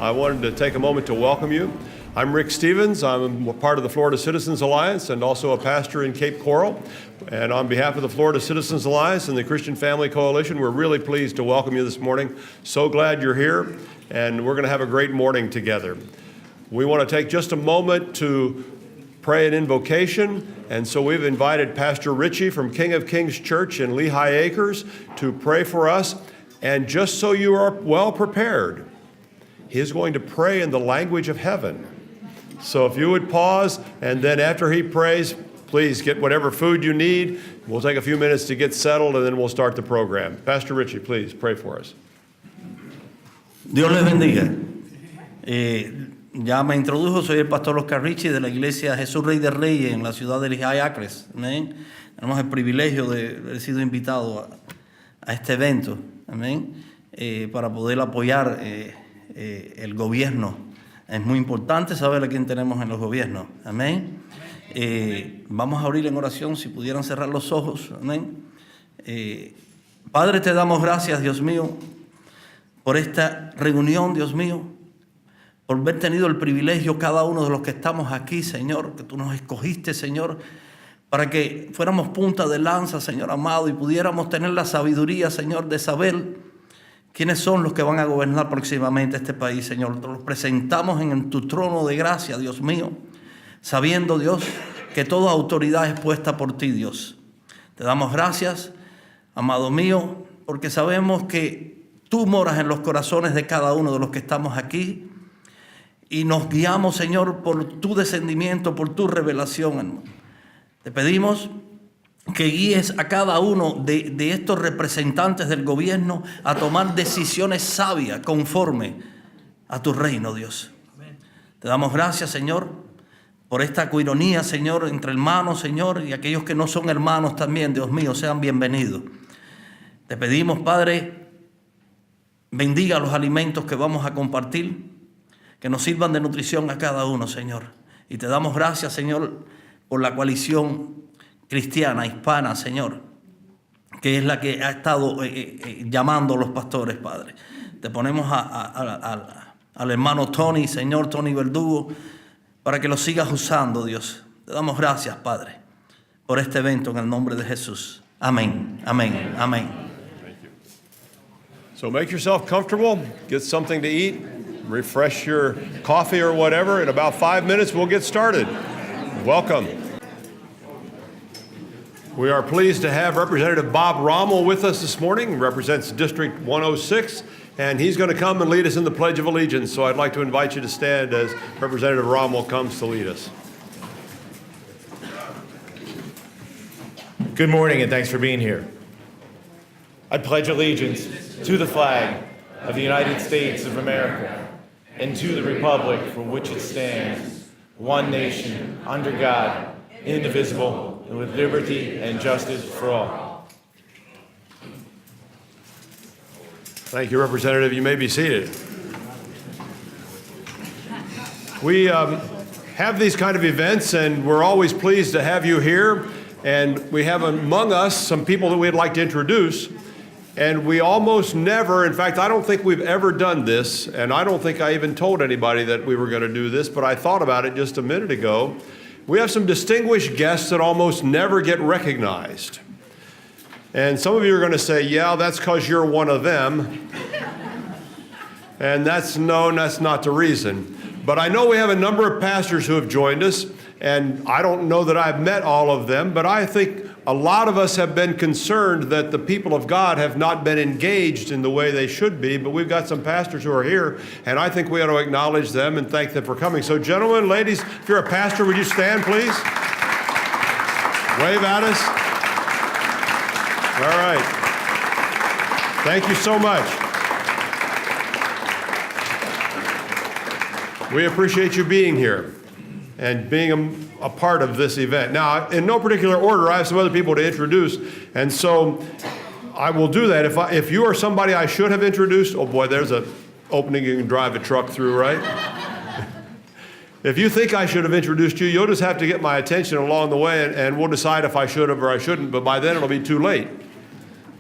I wanted to take a moment to welcome you. I'm Rick Stevens. I'm part of the Florida Citizens Alliance and also a pastor in Cape Coral. And on behalf of the Florida Citizens Alliance and the Christian Family Coalition, we're really pleased to welcome you this morning. So glad you're here, and we're going to have a great morning together. We want to take just a moment to pray an invocation, and so we've invited Pastor Richie from King of Kings Church in Lehigh Acres to pray for us. And just so you are well prepared, he's going to pray in the language of heaven. So if you would pause, and then after he prays, please get whatever food you need. We'll take a few minutes to get settled, and then we'll start the program. Pastor Richie, please pray for us. Dios les bendiga. Ya me introdujo, soy el pastor Oscar Richie de la iglesia Jesús Rey de Reyes en la ciudad de Lehigh Acres. Amén. Tenemos el privilegio de haber sido invitado a este evento, amén, para poder apoyar el gobierno. Es muy importante saber a quién tenemos en los gobiernos. Amén. Vamos a abrir en oración, si pudieran cerrar los ojos. Amén. Padre, te damos gracias, Dios mío, por esta reunión, Dios mío, por haber tenido el privilegio cada uno de los que estamos aquí, Señor, que tú nos escogiste, Señor, para que fuéramos punta de lanza, Señor amado, y pudiéramos tener la sabiduría, Señor, de saber quiénes son los que van a gobernar próximamente este país, Señor. Te los presentamos en tu trono de gracia, Dios mío, sabiendo, Dios, que toda autoridad es puesta por ti, Dios. Te damos gracias, amado mío, porque sabemos que tú moras en los corazones de cada uno de los que estamos aquí y nos guiamos, Señor, por tu descendimiento, por tu revelación, hermano. Te pedimos que guíes a cada uno de estos representantes del gobierno a tomar decisiones sabias conforme a tu reino, Dios. Te damos gracias, Señor, por esta coironía, Señor, entre hermanos, Señor, y aquellos que no son hermanos también, Dios mío, sean bienvenidos. Te pedimos, Padre, bendiga los alimentos que vamos a compartir, que nos sirvan de nutrición a cada uno, Señor. Y te damos gracias, Señor, por la coalición cristiana, hispana, Señor, que es la que ha estado llamando a los pastores, Padre. Te ponemos al hermano Tony, Señor, Tony Verdugo, para que lo sigas usando, Dios. Te damos gracias, Padre, por este evento en el nombre de Jesús. Amén, amén, amén. So make yourself comfortable, get something to eat, refresh your coffee or whatever. In about 5 minutes, we'll get started. Welcome. We are pleased to have Representative Bob Rommel with us this morning. He represents District 106, and he's going to come and lead us in the Pledge of Allegiance. So I'd like to invite you to stand as Representative Rommel comes to lead us. Good morning, and thanks for being here. I pledge allegiance to the flag of the United States of America and to the republic for which it stands, one nation, under God, indivisible, and with liberty and justice for all. Thank you, Representative. You may be seated. We have these kind of events, and we're always pleased to have you here. And we have among us some people that we'd like to introduce. And we almost never, in fact, I don't think we've ever done this, and I don't think I even told anybody that we were going to do this, but I thought about it just a minute ago. We have some distinguished guests that almost never get recognized. And some of you are going to say, yeah, that's because you're one of them. And that's not the reason. But I know we have a number of pastors who have joined us, and I don't know that I've met all of them, but I think a lot of us have been concerned that the people of God have not been engaged in the way they should be, but we've got some pastors who are here, and I think we ought to acknowledge them and thank them for coming. So gentlemen, ladies, if you're a pastor, would you stand, please? Wave at us. All right. Thank you so much. We appreciate you being here and being a part of this event. Now, in no particular order, I have some other people to introduce, and so I will do that. If you are somebody I should have introduced, oh boy, there's an opening you can drive a truck through, right? If you think I should have introduced you, you'll just have to get my attention along the way, and we'll decide if I should have or I shouldn't, but by then it'll be too late.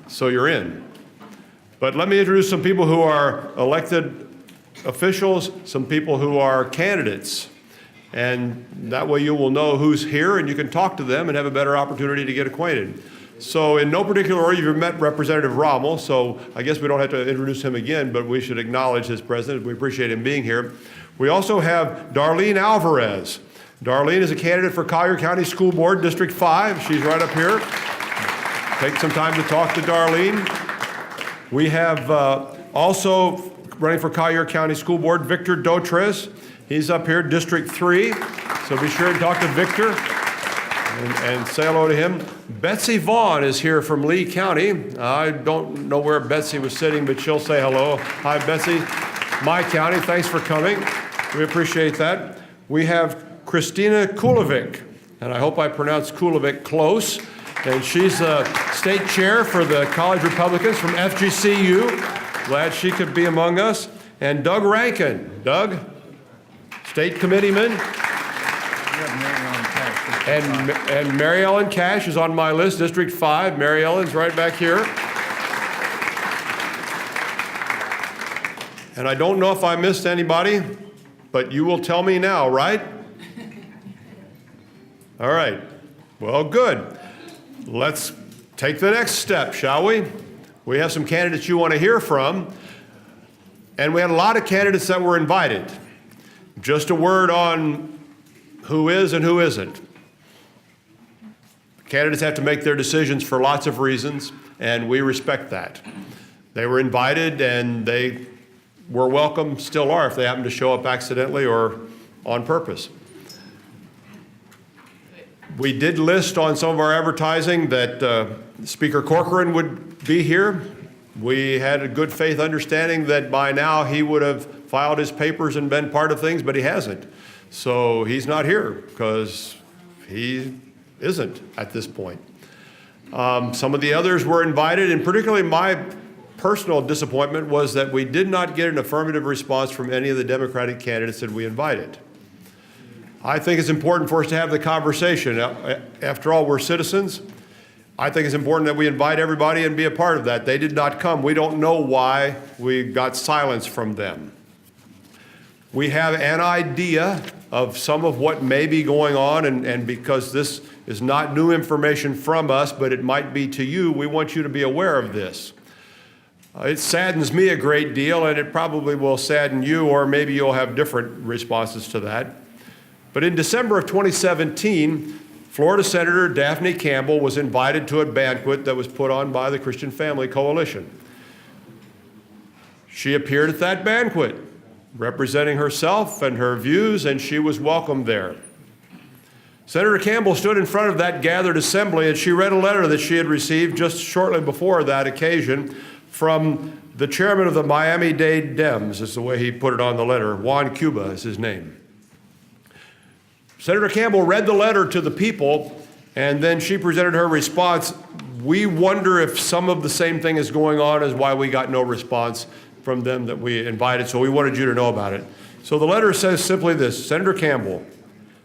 So you're in. But let me introduce some people who are elected officials, some people who are candidates. And that way you will know who's here and you can talk to them and have a better opportunity to get acquainted. So in no particular order, you've met Representative Rommel, so I guess we don't have to introduce him again, but we should acknowledge his presence. We appreciate him being here. We also have Darlene Alvarez. Darlene is a candidate for Collier County School Board, District 5. She's right up here. Take some time to talk to Darlene. We have also running for Collier County School Board, Victor Dotres. He's up here, District 3. So be sure to talk to Victor and say hello to him. Betsy Vaughn is here from Lee County. I don't know where Betsy was sitting, but she'll say hello. Hi, Betsy. My county, thanks for coming. We appreciate that. We have Christina Kulovic, and I hope I pronounced Kulovic close. And she's a state chair for the College Republicans from FGCU. Glad she could be among us. And Doug Rankin. Doug, state committeeman. And Mary Ellen Cash is on my list, District 5. Mary Ellen's right back here. And I don't know if I missed anybody, but you will tell me now, right? All right. Well, good. Let's take the next step, shall we? We have some candidates you want to hear from, and we had a lot of candidates that were invited. Just a word on who is and who isn't. Candidates have to make their decisions for lots of reasons, and we respect that. They were invited, and they were welcome, still are, if they happen to show up accidentally or on purpose. We did list on some of our advertising that Speaker Corcoran would be here. We had a good faith understanding that by now he would have filed his papers and been part of things, but he hasn't. So he's not here because he isn't at this point. Some of the others were invited, and particularly my personal disappointment was that we did not get an affirmative response from any of the Democratic candidates that we invited. I think it's important for us to have the conversation. After all, we're citizens. I think it's important that we invite everybody and be a part of that. They did not come. We don't know why we got silence from them. We have an idea of some of what may be going on, and because this is not new information from us, but it might be to you, we want you to be aware of this. It saddens me a great deal, and it probably will sadden you, or maybe you'll have different responses to that. But in December of 2017, Florida Senator Daphne Campbell was invited to a banquet that was put on by the Christian Family Coalition. She appeared at that banquet, representing herself and her views, and she was welcomed there. Senator Campbell stood in front of that gathered assembly, and she read a letter that she had received just shortly before that occasion from the chairman of the Miami-Dade Dems, is the way he put it on the letter. Juan Cuba is his name. Senator Campbell read the letter to the people, and then she presented her response. We wonder if some of the same thing is going on as why we got no response from them that we invited, so we wanted you to know about it. So the letter says simply this: Senator Campbell,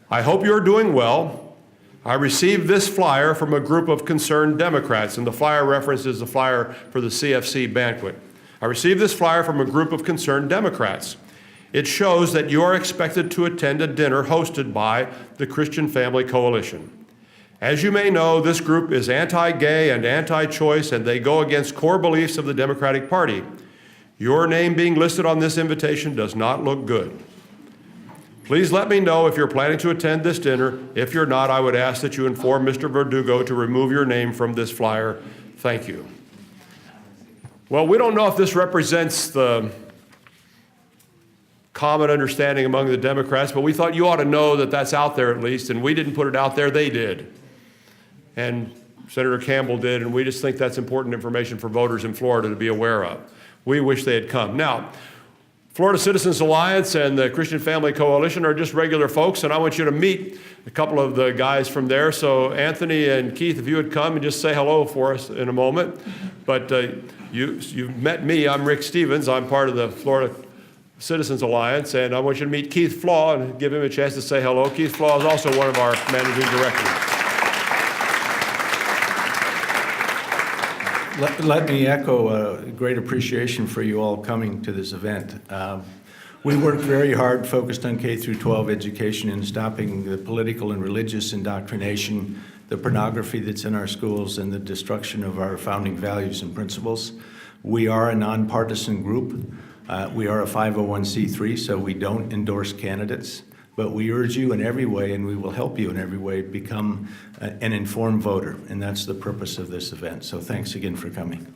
I hope you're doing well. I received this flyer from a group of concerned Democrats, and the flyer references the flyer for the CFC banquet. I received this flyer from a group of concerned Democrats. It shows that you are expected to attend a dinner hosted by the Christian Family Coalition. As you may know, this group is anti-gay and anti-choice, and they go against core beliefs of the Democratic Party. Your name being listed on this invitation does not look good. Please let me know if you're planning to attend this dinner. If you're not, I would ask that you inform Mr. Verdugo to remove your name from this flyer. Thank you. Well, we don't know if this represents the common understanding among the Democrats, but we thought you ought to know that that's out there at least, and we didn't put it out there, they did. And Senator Campbell did, and we just think that's important information for voters in Florida to be aware of. We wish they had come. Now, Florida Citizens Alliance and the Christian Family Coalition are just regular folks, and I want you to meet a couple of the guys from there. So Anthony and Keith, if you would come and just say hello for us in a moment. But you've met me. I'm Rick Stevens. I'm part of the Florida Citizens Alliance, and I want you to meet Keith Flaw and give him a chance to say hello. Keith Flaw is also one of our managing directors. Let me echo a great appreciation for you all coming to this event. We work very hard, focused on K through 12 education and stopping the political and religious indoctrination, the pornography that's in our schools, and the destruction of our founding values and principles. We are a nonpartisan group. We are a 501c3, so we don't endorse candidates. But we urge you in every way, and we will help you in every way, become an informed voter. And that's the purpose of this event. So thanks again for coming.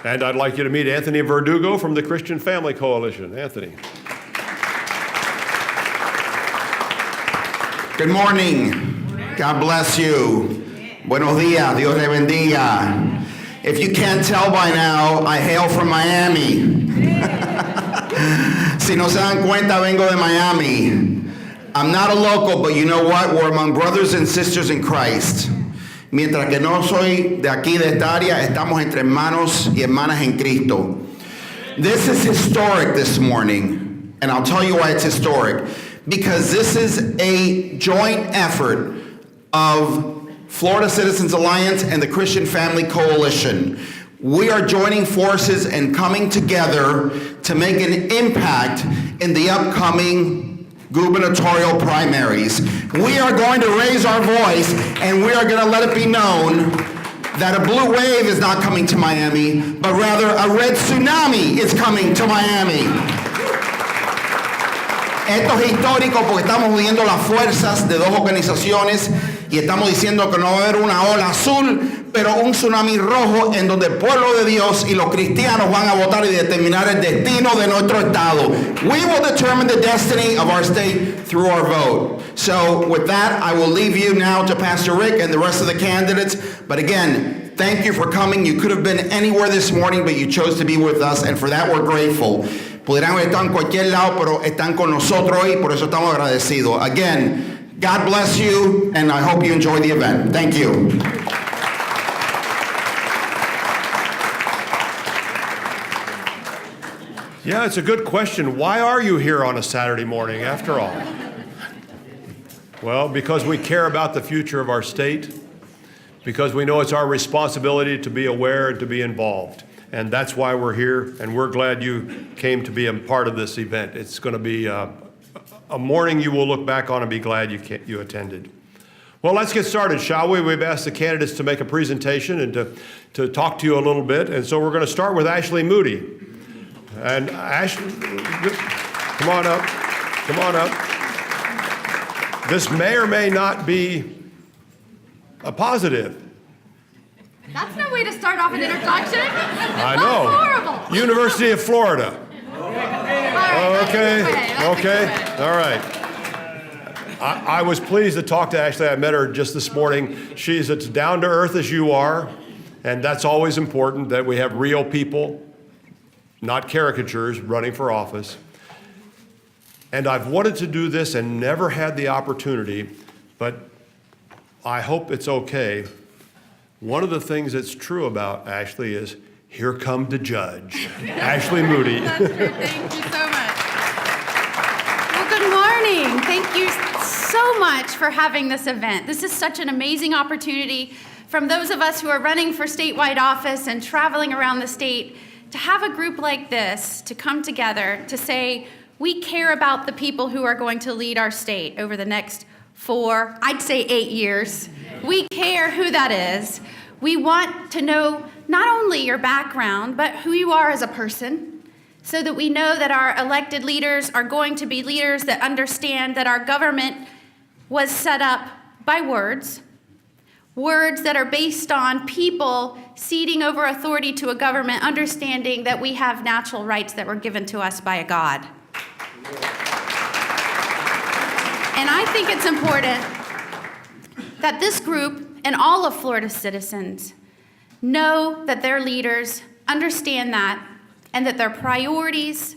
And I'd like you to meet Anthony Verdugo from the Christian Family Coalition. Anthony. Good morning. God bless you. Buenos días. Dios le bendiga. If you can't tell by now, I hail from Miami. Si no se dan cuenta, vengo de Miami. I'm not a local, but you know what? We're among brothers and sisters in Christ. Mientras que no soy de aquí, de esta área, estamos entre hermanos y hermanas en Cristo. This is historic this morning, and I'll tell you why it's historic. Because this is a joint effort of Florida Citizens Alliance and the Christian Family Coalition. We are joining forces and coming together to make an impact in the upcoming gubernatorial primaries. We are going to raise our voice, and we are going to let it be known that a blue wave is not coming to Miami, but rather a red tsunami is coming to Miami. Esto es histórico porque estamos uniendo las fuerzas de dos organizaciones y estamos diciendo que no va a haber una ola azul, pero un tsunami rojo en donde el pueblo de Dios y los cristianos van a votar y determinar el destino de nuestro estado. We will determine the destiny of our state through our vote. So with that, I will leave you now to Pastor Rick and the rest of the candidates. But again, thank you for coming. You could have been anywhere this morning, but you chose to be with us, and for that we're grateful. Podrían haber estado en cualquier lado, pero están con nosotros hoy, por eso estamos agradecidos. Again, God bless you, and I hope you enjoy the event. Thank you. Yeah, it's a good question. Why are you here on a Saturday morning, after all? Well, because we care about the future of our state, because we know it's our responsibility to be aware and to be involved. And that's why we're here, and we're glad you came to be a part of this event. It's going to be a morning you will look back on and be glad you attended. Well, let's get started, shall we? We've asked the candidates to make a presentation and to talk to you a little bit, and so we're going to start with Ashley Moody. And Ashley, come on up, come on up. This may or may not be a positive. That's no way to start off an introduction. I know. That's horrible. University of Florida. Okay, all right. I was pleased to talk to Ashley. I met her just this morning. She's as down to earth as you are, and that's always important, that we have real people, not caricatures, running for office. And I've wanted to do this and never had the opportunity, but I hope it's okay. One of the things that's true about Ashley is, here come the judge, Ashley Moody. That's true. Thank you so much. Well, good morning. Thank you so much for having this event. This is such an amazing opportunity from those of us who are running for statewide office and traveling around the state to have a group like this to come together to say, we care about the people who are going to lead our state over the next 4, I'd say 8 years. We care who that is. We want to know not only your background, but who you are as a person, so that we know that our elected leaders are going to be leaders that understand that our government was set up by words that are based on people ceding over authority to a government, understanding that we have natural rights that were given to us by a God. And I think it's important that this group and all of Florida's citizens know that their leaders understand that, and that their priorities,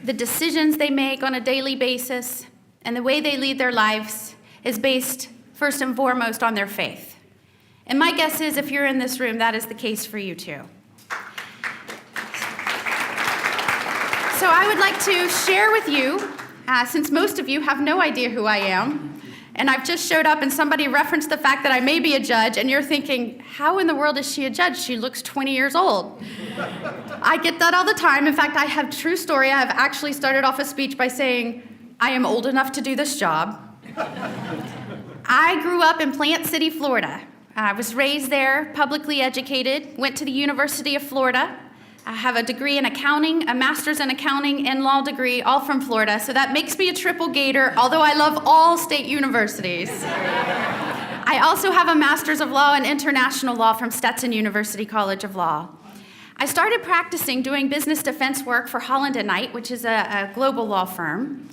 the decisions they make on a daily basis, and the way they lead their lives is based first and foremost on their faith. And my guess is, if you're in this room, that is the case for you too. So I would like to share with you, since most of you have no idea who I am, And I've just showed up and somebody referenced the fact that I may be a judge, and you're thinking, how in the world is she a judge? She looks 20 years old. I get that all the time. In fact, I have true story. I have actually started off a speech by saying, I am old enough to do this job. I grew up in Plant City, Florida. I was raised there, publicly educated, went to the University of Florida. I have a degree in accounting, a master's in accounting, and law degree, all from Florida. So that makes me a triple gator, although I love all state universities. I also have a master's of law in international law from Stetson University College of Law. I started practicing doing business defense work for Holland & Knight, which is a global law firm.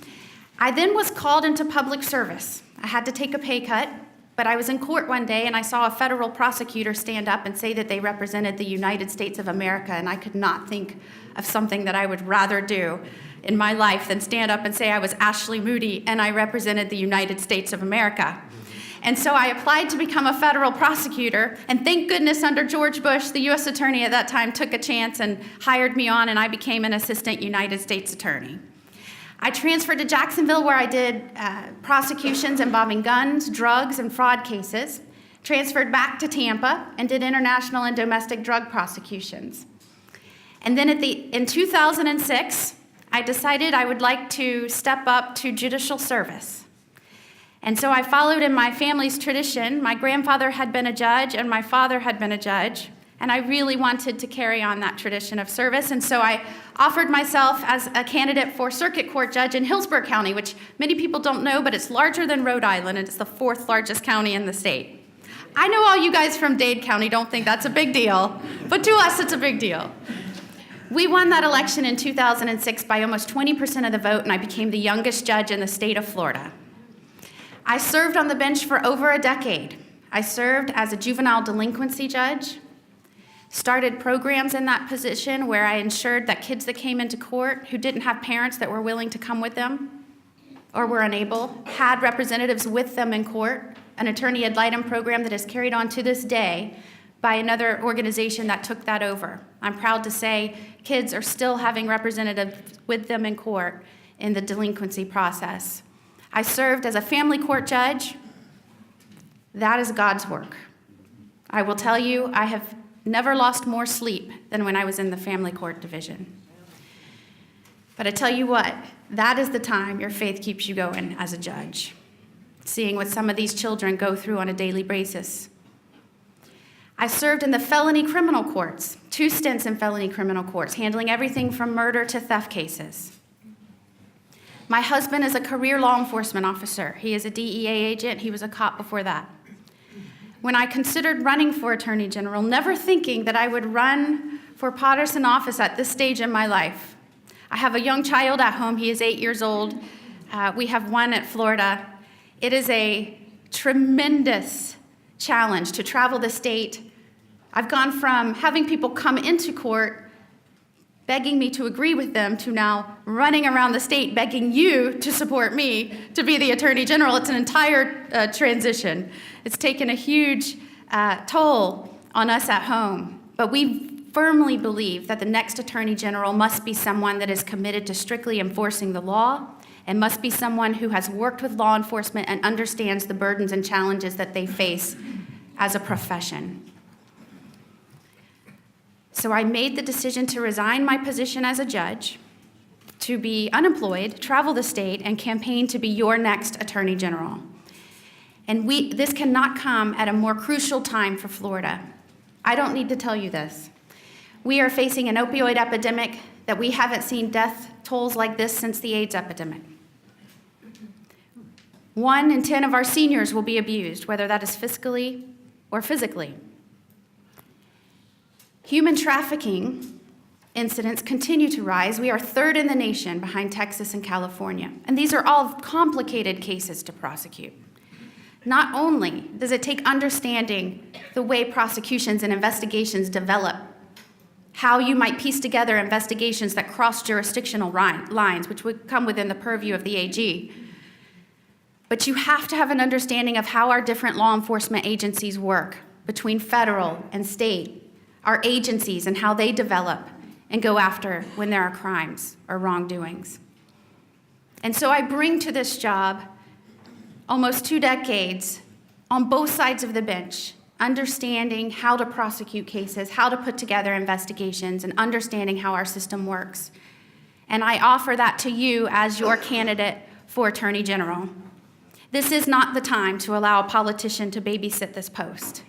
I then was called into public service. I had to take a pay cut, but I was in court one day and I saw a federal prosecutor stand up and say that they represented the United States of America, and I could not think of something that I would rather do in my life than stand up and say I was Ashley Moody and I represented the United States of America. And so I applied to become a federal prosecutor, and thank goodness under George Bush, the U.S. attorney at that time took a chance and hired me on, and I became an assistant United States attorney. I transferred to Jacksonville, where I did prosecutions involving guns, drugs, and fraud cases. Transferred back to Tampa and did international and domestic drug prosecutions. And then in 2006, I decided I would like to step up to judicial service. And so I followed in my family's tradition. My grandfather had been a judge and my father had been a judge. And I really wanted to carry on that tradition of service. And so I offered myself as a candidate for circuit court judge in Hillsborough County, which many people don't know, but it's larger than Rhode Island, and it's the 4th largest county in the state. I know all you guys from Dade County don't think that's a big deal, but to us it's a big deal. We won that election in 2006 by almost 20% of the vote, and I became the youngest judge in the state of Florida. I served on the bench for over a decade. I served as a juvenile delinquency judge, started programs in that position where I ensured that kids that came into court who didn't have parents that were willing to come with them or were unable had representatives with them in court, an attorney ad litem program that is carried on to this day by another organization that took that over. I'm proud to say kids are still having representatives with them in court in the delinquency process. I served as a family court judge. That is God's work. I will tell you, I have never lost more sleep than when I was in the family court division. But I tell you what, that is the time your faith keeps you going as a judge, seeing what some of these children go through on a daily basis. I served in the felony criminal courts, 2 stints in felony criminal courts, handling everything from murder to theft cases. My husband is a career law enforcement officer. He is a DEA agent. He was a cop before that. When I considered running for Attorney General, never thinking that I would run for partisan office at this stage in my life. I have a young child at home. He is 8 years old. We have one at Florida. It is a tremendous challenge to travel the state. I've gone from having people come into court begging me to agree with them to now running around the state begging you to support me to be the Attorney General. It's an entire transition. It's taken a huge toll on us at home. But we firmly believe that the next Attorney General must be someone that is committed to strictly enforcing the law and must be someone who has worked with law enforcement and understands the burdens and challenges that they face as a profession. So I made the decision to resign my position as a judge, to be unemployed, travel the state, and campaign to be your next Attorney General. And this cannot come at a more crucial time for Florida. I don't need to tell you this. We are facing an opioid epidemic that we haven't seen death tolls like this since the AIDS epidemic. 1 in 10 of our seniors will be abused, whether that is fiscally or physically. Human trafficking incidents continue to rise. We are 3rd in the nation behind Texas and California. And these are all complicated cases to prosecute. Not only does it take understanding the way prosecutions and investigations develop, how you might piece together investigations that cross jurisdictional lines, which would come within the purview of the AG, but you have to have an understanding of how our different law enforcement agencies work between federal and state, our agencies and how they develop and go after when there are crimes or wrongdoings. And so I bring to this job almost 2 decades on both sides of the bench, understanding how to prosecute cases, how to put together investigations, and understanding how our system works. And I offer that to you as your candidate for Attorney General. This is not the time to allow a politician to babysit this post.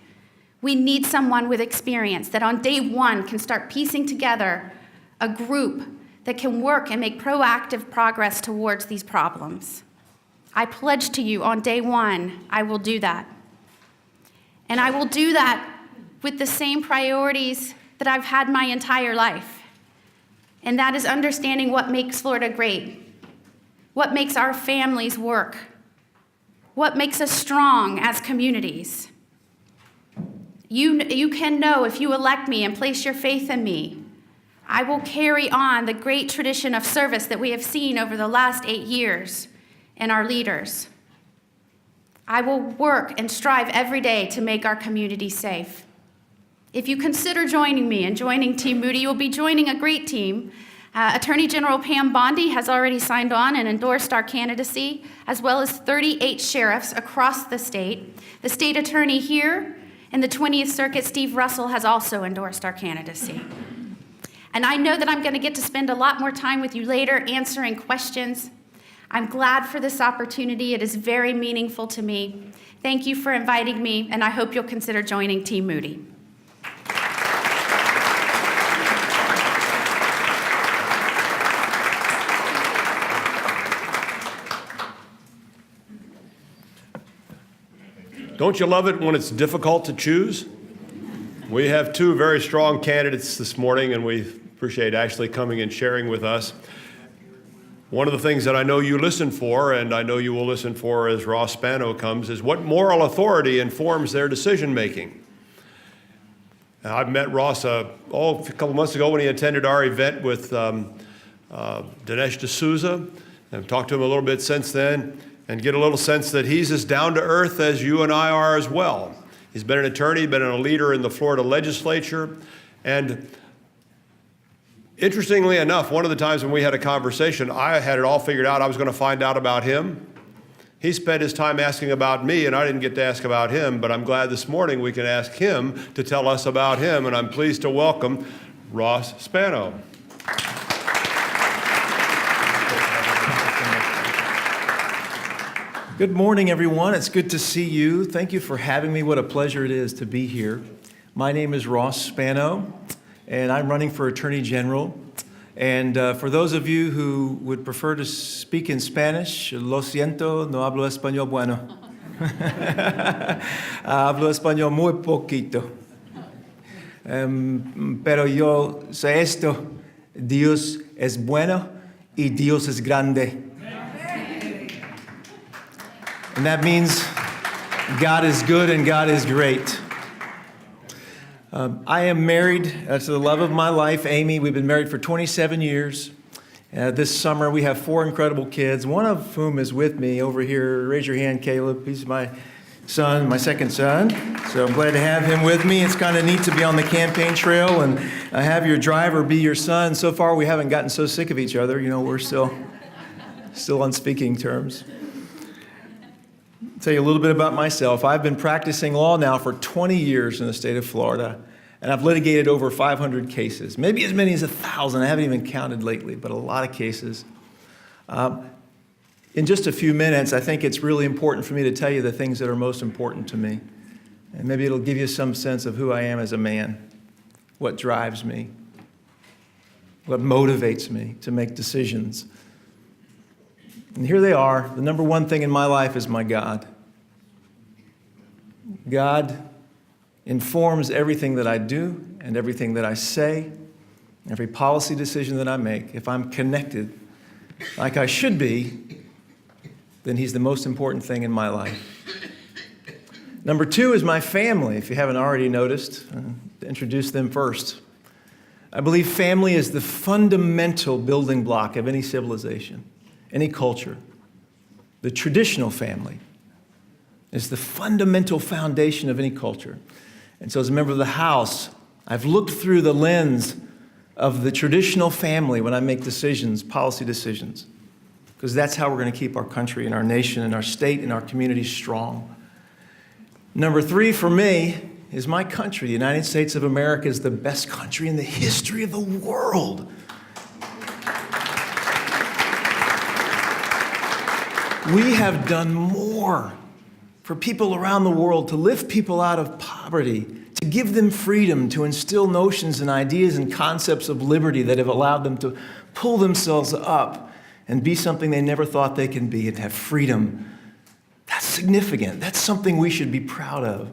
We need someone with experience that on day one can start piecing together a group that can work and make proactive progress towards these problems. I pledge to you on day one, I will do that. And I will do that with the same priorities that I've had my entire life. And that is understanding what makes Florida great, what makes our families work, what makes us strong as communities. You can know if you elect me and place your faith in me, I will carry on the great tradition of service that we have seen over the last 8 years in our leaders. I will work and strive every day to make our community safe. If you consider joining me and joining Team Moody, you'll be joining a great team. Attorney General Pam Bondi has already signed on and endorsed our candidacy, as well as 38 sheriffs across the state. The state attorney here in the 20th Circuit, Steve Russell, has also endorsed our candidacy. And I know that I'm going to get to spend a lot more time with you later answering questions. I'm glad for this opportunity. It is very meaningful to me. Thank you for inviting me, and I hope you'll consider joining Team Moody. Don't you love it when it's difficult to choose? We have 2 very strong candidates this morning, and we appreciate Ashley coming and sharing with us. One of the things that I know you listen for, and I know you will listen for as Ross Spano comes, is what moral authority informs their decision-making. I've met Ross a couple months ago when he attended our event with Dinesh D'Souza, and I've talked to him a little bit since then, and get a little sense that he's as down-to-earth as you and I are as well. He's been an attorney, been a leader in the Florida legislature, and interestingly enough, one of the times when we had a conversation, I had it all figured out. I was going to find out about him. He spent his time asking about me, and I didn't get to ask about him, but I'm glad this morning we can ask him to tell us about him, and I'm pleased to welcome Ross Spano. Good morning, everyone. It's good to see you. Thank you for having me. What a pleasure it is to be here. My name is Ross Spano, and I'm running for Attorney General. And for those of you who would prefer to speak in Spanish, lo siento, no hablo español bueno. Hablo español muy poquito. Pero yo sé esto, Dios es bueno y Dios es grande. And that means God is good and God is great. I am married to the love of my life, Amy. We've been married for 27 years. This summer we have 4 incredible kids, one of whom is with me over here. Raise your hand, Caleb. He's my son, my second son. So I'm glad to have him with me. It's kind of neat to be on the campaign trail and have your driver be your son. So far we haven't gotten so sick of each other. You know, we're still on speaking terms. I'll tell you a little bit about myself. I've been practicing law now for 20 years in the state of Florida, and I've litigated over 500 cases, maybe as many as 1,000. I haven't even counted lately, but a lot of cases. In just a few minutes, I think it's really important for me to tell you the things that are most important to me, and maybe it'll give you some sense of who I am as a man, what drives me, what motivates me to make decisions. And here they are. The number one thing in my life is my God. God informs everything that I do and everything that I say, every policy decision that I make. If I'm connected like I should be, then He's the most important thing in my life. Number 2 is my family, if you haven't already noticed. To introduce them first. I believe family is the fundamental building block of any civilization, any culture. The traditional family is the fundamental foundation of any culture. And so as a member of the House, I've looked through the lens of the traditional family when I make decisions, policy decisions. because that's how we're going to keep our country and our nation and our state and our communities strong. Number 3 for me is my country. The United States of America is the best country in the history of the world. We have done more for people around the world to lift people out of poverty, to give them freedom, to instill notions and ideas and concepts of liberty that have allowed them to pull themselves up and be something they never thought they can be and have freedom. That's significant. That's something we should be proud of.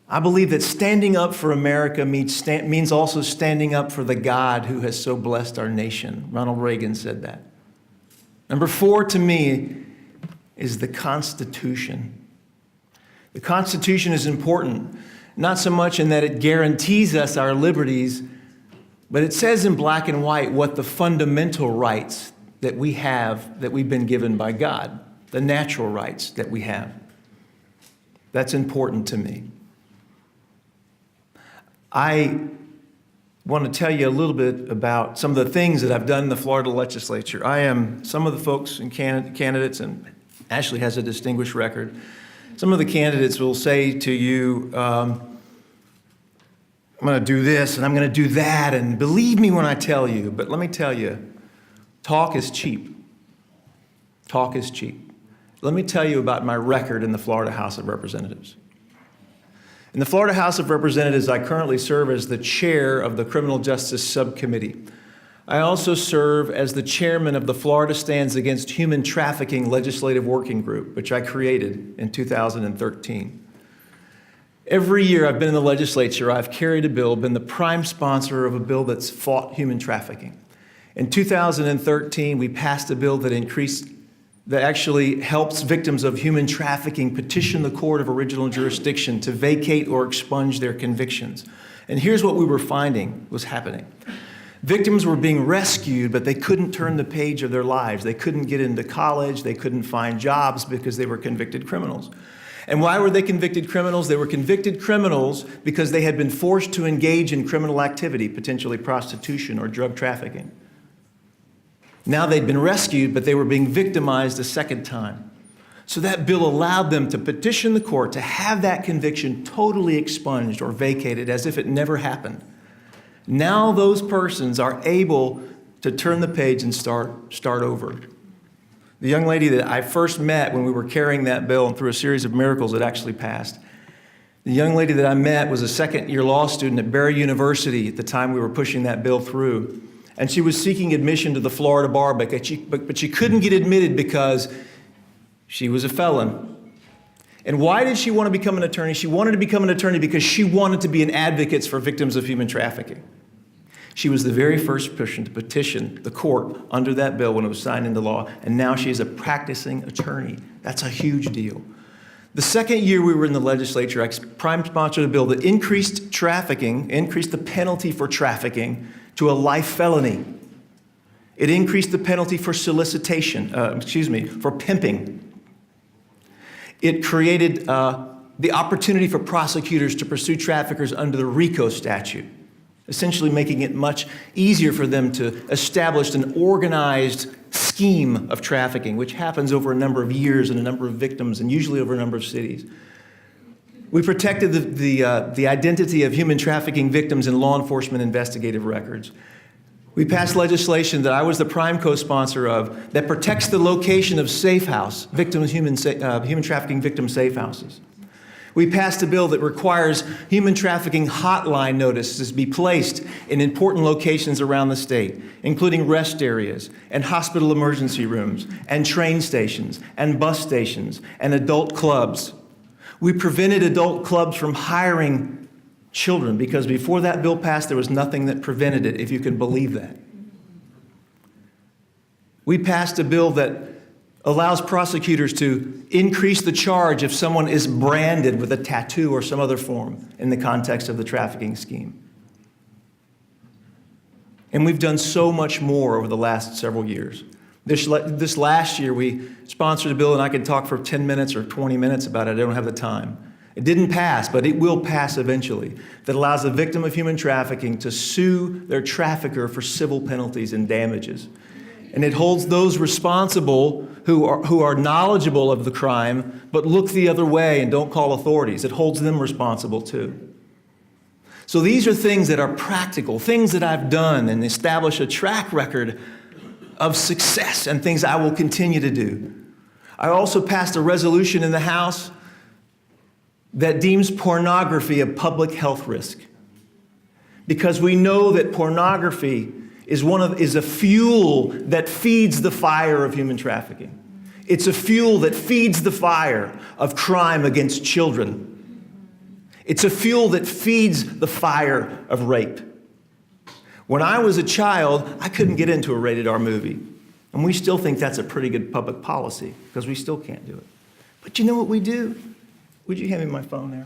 I believe that standing up for America means also standing up for the God who has so blessed our nation. Ronald Reagan said that. Number 4 to me is the Constitution. The Constitution is important, not so much in that it guarantees us our liberties, but it says in black and white what the fundamental rights that we have, that we've been given by God, the natural rights that we have. That's important to me. I want to tell you a little bit about some of the things that I've done in the Florida legislature. Some of the folks and candidates, and Ashley has a distinguished record. Some of the candidates will say to you, I'm going to do this and I'm going to do that, and believe me when I tell you. But let me tell you, talk is cheap. Talk is cheap. Let me tell you about my record in the Florida House of Representatives. In the Florida House of Representatives, I currently serve as the chair of the Criminal Justice Subcommittee. I also serve as the chairman of the Florida Stands Against Human Trafficking Legislative Working Group, which I created in 2013. Every year I've been in the legislature, I've carried a bill, been the prime sponsor of a bill that's fought human trafficking. In 2013, we passed a bill that actually helps victims of human trafficking petition the court of original jurisdiction to vacate or expunge their convictions. And here's what we were finding was happening. Victims were being rescued, but they couldn't turn the page of their lives. They couldn't get into college. They couldn't find jobs because they were convicted criminals. And why were they convicted criminals? They were convicted criminals because they had been forced to engage in criminal activity, potentially prostitution or drug trafficking. Now they'd been rescued, but they were being victimized a second time. So that bill allowed them to petition the court to have that conviction totally expunged or vacated as if it never happened. Now those persons are able to turn the page and start over. The young lady that I first met when we were carrying that bill, and through a series of miracles it actually passed, the young lady that I met was a second-year law student at Barry University at the time we were pushing that bill through. And she was seeking admission to the Florida bar, but she couldn't get admitted because she was a felon. And why did she want to become an attorney? She wanted to become an attorney because she wanted to be an advocate for victims of human trafficking. She was the very first person to petition the court under that bill when it was signed into law, and now she is a practicing attorney. That's a huge deal. The second year we were in the legislature, I prime sponsored a bill that increased the penalty for trafficking to a life felony. It increased the penalty for for pimping. It created the opportunity for prosecutors to pursue traffickers under the RICO statute, essentially making it much easier for them to establish an organized scheme of trafficking, which happens over a number of years and a number of victims, and usually over a number of cities. We protected the identity of human trafficking victims in law enforcement investigative records. We passed legislation that I was the prime co-sponsor of that protects the location of safe house, human trafficking victim safe houses. We passed a bill that requires human trafficking hotline notices to be placed in important locations around the state, including rest areas and hospital emergency rooms and train stations and bus stations and adult clubs. We prevented adult clubs from hiring children because before that bill passed, there was nothing that prevented it, if you can believe that. We passed a bill that allows prosecutors to increase the charge if someone is branded with a tattoo or some other form in the context of the trafficking scheme. And we've done so much more over the last several years. This last year, we sponsored a bill, and I could talk for 10 minutes or 20 minutes about it. I don't have the time. It didn't pass, but it will pass eventually, that allows the victim of human trafficking to sue their trafficker for civil penalties and damages. And it holds those responsible who are knowledgeable of the crime, but look the other way and don't call authorities. It holds them responsible too. So these are things that are practical, things that I've done and establish a track record of success and things I will continue to do. I also passed a resolution in the House that deems pornography a public health risk, because we know that pornography is a fuel that feeds the fire of human trafficking. It's a fuel that feeds the fire of crime against children. It's a fuel that feeds the fire of rape. When I was a child, I couldn't get into a rated R movie. And we still think that's a pretty good public policy because we still can't do it. But you know what we do? Would you hand me my phone there?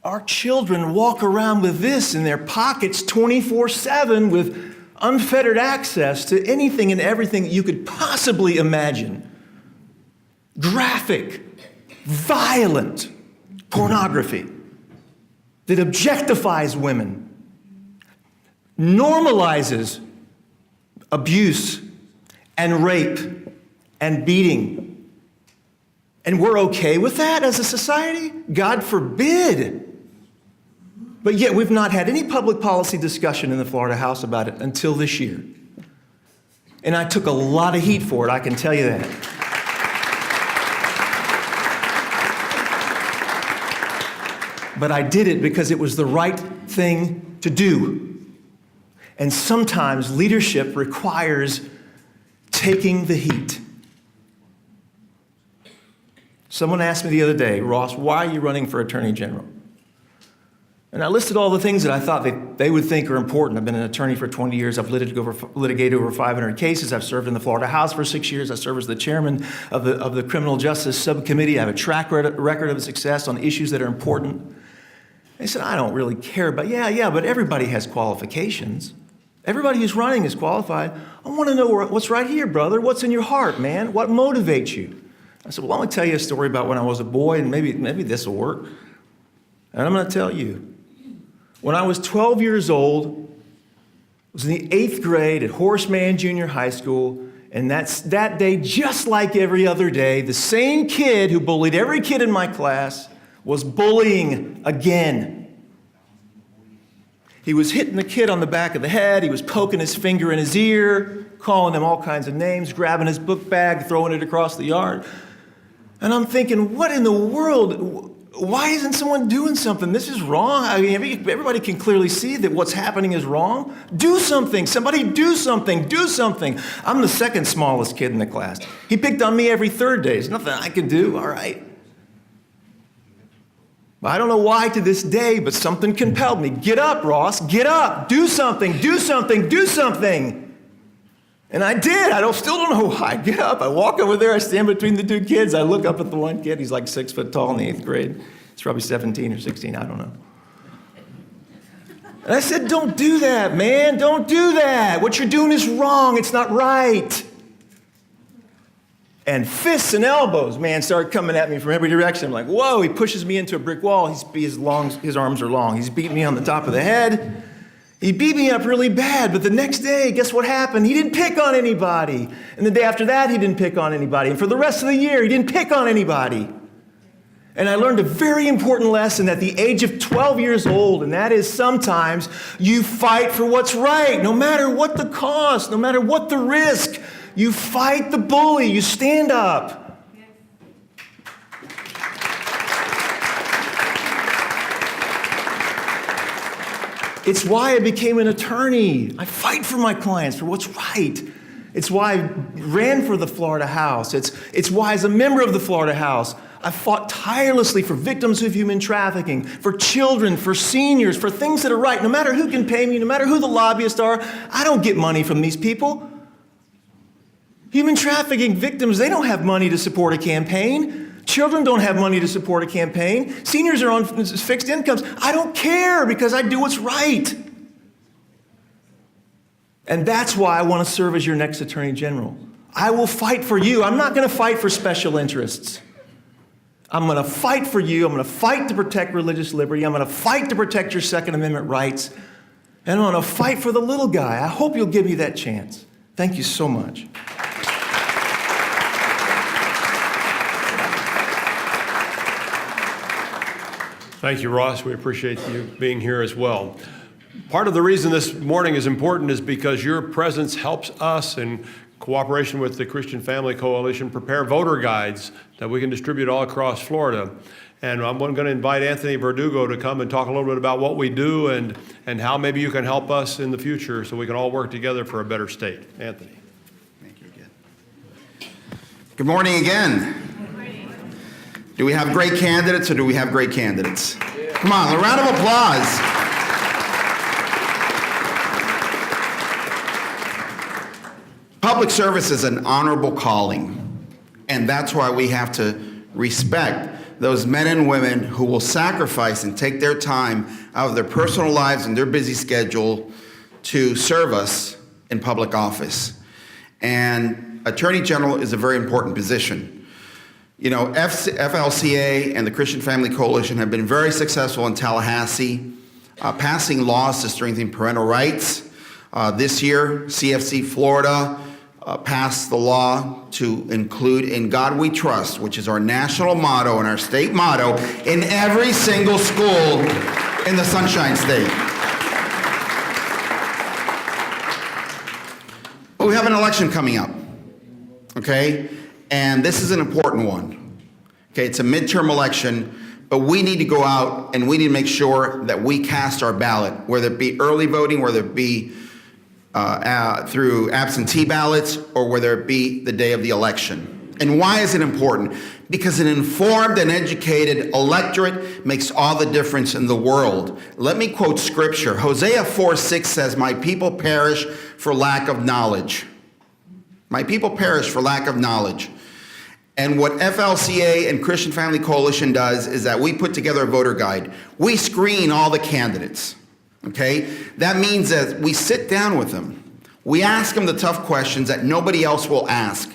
Our children walk around with this in their pockets 24/7 with unfettered access to anything and everything you could possibly imagine. Graphic, violent pornography that objectifies women, normalizes abuse and rape and beating. And we're okay with that as a society? God forbid. But yet we've not had any public policy discussion in the Florida House about it until this year. And I took a lot of heat for it, I can tell you that. But I did it because it was the right thing to do. And sometimes leadership requires taking the heat. Someone asked me the other day, Ross, why are you running for Attorney General? And I listed all the things that I thought they would think are important. I've been an attorney for 20 years. I've litigated over 500 cases. I've served in the Florida House for 6 years. I serve as the chairman of the Criminal Justice Subcommittee. I have a track record of success on issues that are important. They said, I don't really care about, yeah, but everybody has qualifications. Everybody who's running is qualified. I want to know what's right here, brother. What's in your heart, man? What motivates you? I said, well, I'm going to tell you a story about when I was a boy, and maybe this will work. And I'm going to tell you. When I was 12 years old, I was in the 8th grade at Horace Mann Junior High School, and that day, just like every other day, the same kid who bullied every kid in my class was bullying again. He was hitting the kid on the back of the head, he was poking his finger in his ear, calling him all kinds of names, grabbing his book bag, throwing it across the yard. And I'm thinking, what in the world? Why isn't someone doing something? This is wrong. I mean, everybody can clearly see that what's happening is wrong. Do something. Somebody do something. Do something. I'm the second smallest kid in the class. He picked on me every third day. There's nothing I can do. All right. I don't know why to this day, but something compelled me. Get up, Ross. Get up. Do something. Do something. Do something. And I did. Still don't know why. I get up. I walk over there. I stand between the two kids. I look up at the one kid. He's like 6 foot tall in the 8th grade. He's probably 17 or 16. I don't know. And I said, don't do that, man. Don't do that. What you're doing is wrong. It's not right. And fists and elbows, man, started coming at me from every direction. I'm like, whoa. He pushes me into a brick wall. His arms are long. He's beating me on the top of the head. He beat me up really bad, but the next day, guess what happened? He didn't pick on anybody. And the day after that, he didn't pick on anybody. And for the rest of the year, he didn't pick on anybody. And I learned a very important lesson at the age of 12 years old, and that is sometimes you fight for what's right, no matter what the cost, no matter what the risk. You fight the bully, you stand up. It's why I became an attorney. I fight for my clients, for what's right. It's why I ran for the Florida House. It's why, as a member of the Florida House, I fought tirelessly for victims of human trafficking, for children, for seniors, for things that are right. No matter who can pay me, no matter who the lobbyists are, I don't get money from these people. Human trafficking victims, they don't have money to support a campaign. Children don't have money to support a campaign. Seniors are on fixed incomes. I don't care because I do what's right. And that's why I want to serve as your next Attorney General. I will fight for you. I'm not going to fight for special interests. I'm going to fight for you. I'm going to fight to protect religious liberty. I'm going to fight to protect your Second Amendment rights. And I'm going to fight for the little guy. I hope you'll give me that chance. Thank you so much. Thank you, Ross. We appreciate you being here as well. Part of the reason this morning is important is because your presence helps us, in cooperation with the Christian Family Coalition, prepare voter guides that we can distribute all across Florida. And I'm going to invite Anthony Verdugo to come and talk a little bit about what we do and how maybe you can help us in the future so we can all work together for a better state. Anthony. Thank you again. Good morning again. Do we have great candidates or do we have great candidates? Come on, a round of applause. Public service is an honorable calling, and that's why we have to respect those men and women who will sacrifice and take their time out of their personal lives and their busy schedule to serve us in public office. And Attorney General is a very important position. You know, FLCA and the Christian Family Coalition have been very successful in Tallahassee, passing laws to strengthen parental rights. This year, CFC Florida passed the law to include "In God We Trust," which is our national motto and our state motto, in every single school in the Sunshine State. But we have an election coming up, okay? And this is an important one. Okay, it's a midterm election, but we need to go out and we need to make sure that we cast our ballot, whether it be early voting, whether it be through absentee ballots, or whether it be the day of the election. And why is it important? Because an informed and educated electorate makes all the difference in the world. Let me quote scripture. Hosea 4:6 says, "My people perish for lack of knowledge." My people perish for lack of knowledge. And what FLCA and Christian Family Coalition does is that we put together a voter guide. We screen all the candidates, okay? That means that we sit down with them. We ask them the tough questions that nobody else will ask.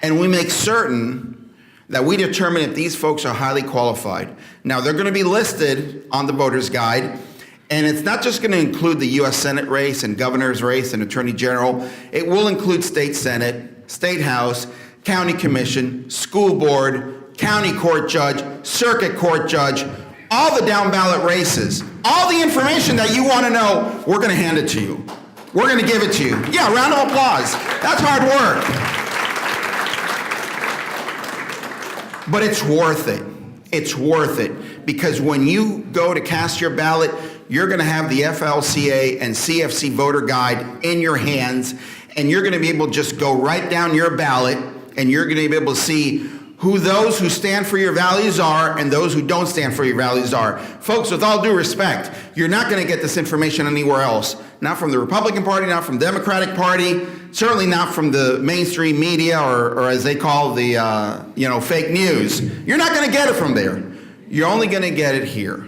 And we make certain that we determine if these folks are highly qualified. Now, they're going to be listed on the voter's guide. And it's not just going to include the U.S. Senate race and governor's race and attorney general. It will include state senate, state house, county commission, school board, county court judge, circuit court judge, all the down ballot races. All the information that you want to know, we're going to hand it to you. We're going to give it to you. Yeah, round of applause. That's hard work. But it's worth it. It's worth it. Because when you go to cast your ballot, you're going to have the FLCA and CFC voter guide in your hands, and you're going to be able to just go right down your ballot, and you're going to be able to see who those who stand for your values are and those who don't stand for your values are. Folks, with all due respect, you're not going to get this information anywhere else. Not from the Republican Party, not from the Democratic Party, certainly not from the mainstream media or as they call the fake news. You're not going to get it from there. You're only going to get it here.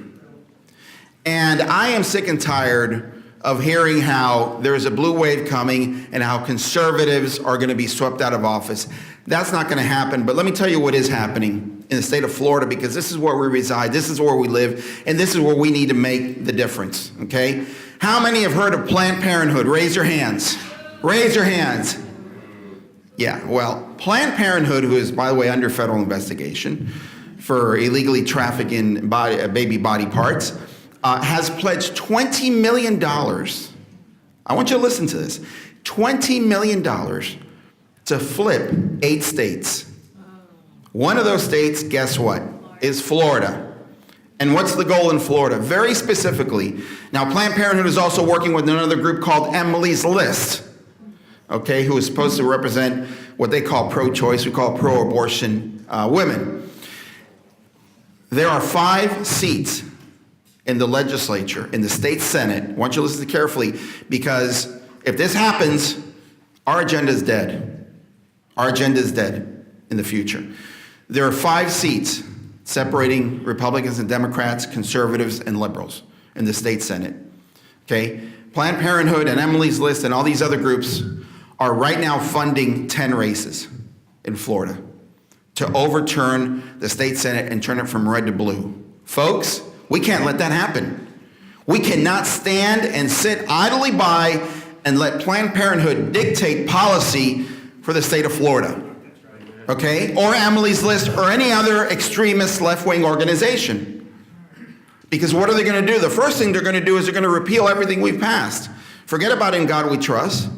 And I am sick and tired of hearing how there's a blue wave coming and how conservatives are going to be swept out of office. That's not going to happen. But let me tell you what is happening in the state of Florida, because this is where we reside, this is where we live, and this is where we need to make the difference, okay? How many have heard of Planned Parenthood? Raise your hands. Raise your hands. Yeah, well, Planned Parenthood, who is, by the way, under federal investigation for illegally trafficking baby body parts, has pledged $20 million. I want you to listen to this. $20 million to flip 8 states. One of those states, guess what, is Florida. And what's the goal in Florida? Very specifically. Now, Planned Parenthood is also working with another group called Emily's List, okay, who is supposed to represent what they call pro-choice, we call pro-abortion women. There are 5 seats in the legislature, in the state Senate. I want you to listen carefully, because if this happens, our agenda is dead. Our agenda is dead in the future. There are 5 seats separating Republicans and Democrats, conservatives and liberals in the state Senate. Okay? Planned Parenthood and Emily's List and all these other groups are right now funding 10 races in Florida to overturn the state Senate and turn it from red to blue. Folks, we can't let that happen. We cannot stand and sit idly by and let Planned Parenthood dictate policy for the state of Florida, okay? Or Emily's List or any other extremist left-wing organization. Because what are they going to do? The first thing they're going to do is they're going to repeal everything we've passed. Forget about In God We Trust.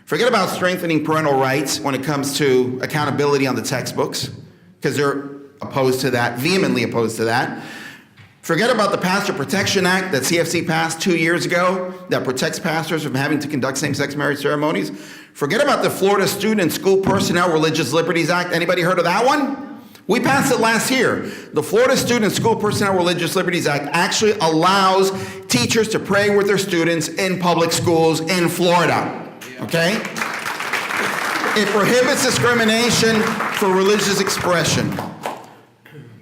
Forget about strengthening parental rights when it comes to accountability on the textbooks, because they're opposed to that, vehemently opposed to that. Forget about the Pastor Protection Act that CFC passed 2 years ago that protects pastors from having to conduct same-sex marriage ceremonies. Forget about the Florida Student and School Personnel Religious Liberties Act. Anybody heard of that one? We passed it last year. The Florida Student and School Personnel Religious Liberties Act actually allows teachers to pray with their students in public schools in Florida. Okay? It prohibits discrimination for religious expression.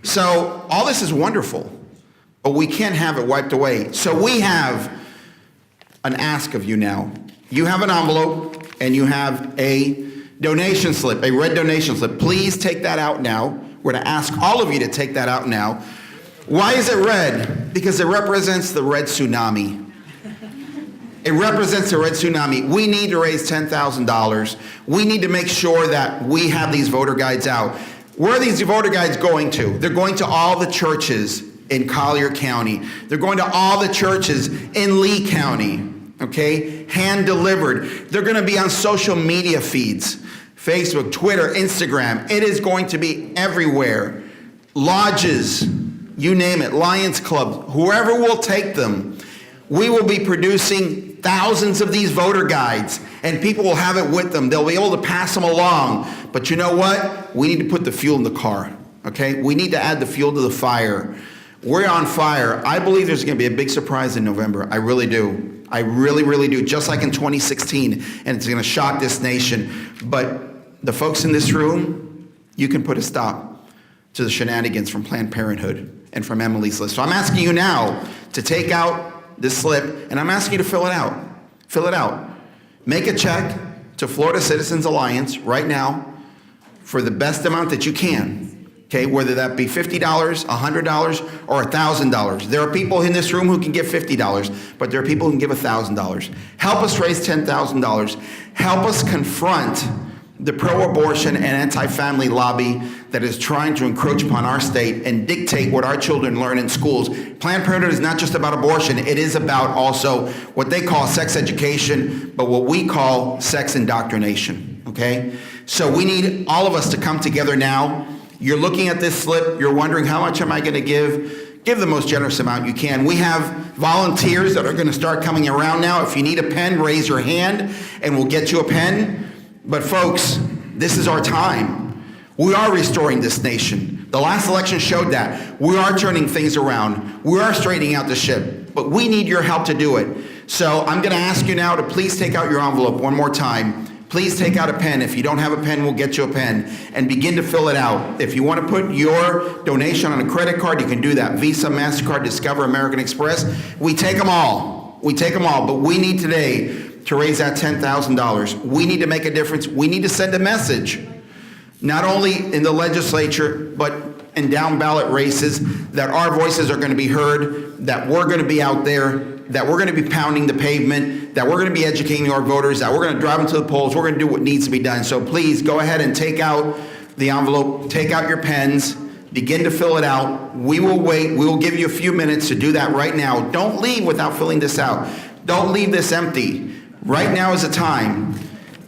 So all this is wonderful, but we can't have it wiped away. So we have an ask of you now. You have an envelope and you have a donation slip, a red donation slip. Please take that out now. We're going to ask all of you to take that out now. Why is it red? Because it represents the red tsunami. It represents the red tsunami. We need to raise $10,000. We need to make sure that we have these voter guides out. Where are these voter guides going to? They're going to all the churches in Collier County. They're going to all the churches in Lee County, okay? Hand delivered. They're going to be on social media feeds, Facebook, Twitter, Instagram. It is going to be everywhere. Lodges, you name it, Lions Clubs, whoever will take them. We will be producing thousands of these voter guides, and people will have it with them. They'll be able to pass them along. But you know what? We need to put the fuel in the car, okay? We need to add the fuel to the fire. We're on fire. I believe there's going to be a big surprise in November. I really do. I really, really do. Just like in 2016, and it's going to shock this nation. But the folks in this room, you can put a stop to the shenanigans from Planned Parenthood and from Emily's List. So I'm asking you now to take out this slip, and I'm asking you to fill it out. Fill it out. Make a check to Florida Citizens Alliance right now for the best amount that you can, okay? Whether that be $50, $100, or $1,000. There are people in this room who can give $50, but there are people who can give $1,000. Help us raise $10,000. Help us confront the pro-abortion and anti-family lobby that is trying to encroach upon our state and dictate what our children learn in schools. Planned Parenthood is not just about abortion. It is about also what they call sex education, but what we call sex indoctrination, okay? So we need all of us to come together now. You're looking at this slip. You're wondering, how much am I going to give? Give the most generous amount you can. We have volunteers that are going to start coming around now. If you need a pen, raise your hand, and we'll get you a pen. But folks, this is our time. We are restoring this nation. The last election showed that. We are turning things around. We are straightening out the ship. But we need your help to do it. So I'm going to ask you now to please take out your envelope one more time. Please take out a pen. If you don't have a pen, we'll get you a pen. And begin to fill it out. If you want to put your donation on a credit card, you can do that. Visa, MasterCard, Discover, American Express. We take them all. We take them all. But we need today to raise that $10,000. We need to make a difference. We need to send a message, not only in the legislature, but in down ballot races, that our voices are going to be heard, that we're going to be out there, that we're going to be pounding the pavement, that we're going to be educating our voters, that we're going to drive them to the polls, we're going to do what needs to be done. So please go ahead and take out the envelope, take out your pens, begin to fill it out. We will wait. We will give you a few minutes to do that right now. Don't leave without filling this out. Don't leave this empty. Right now is the time.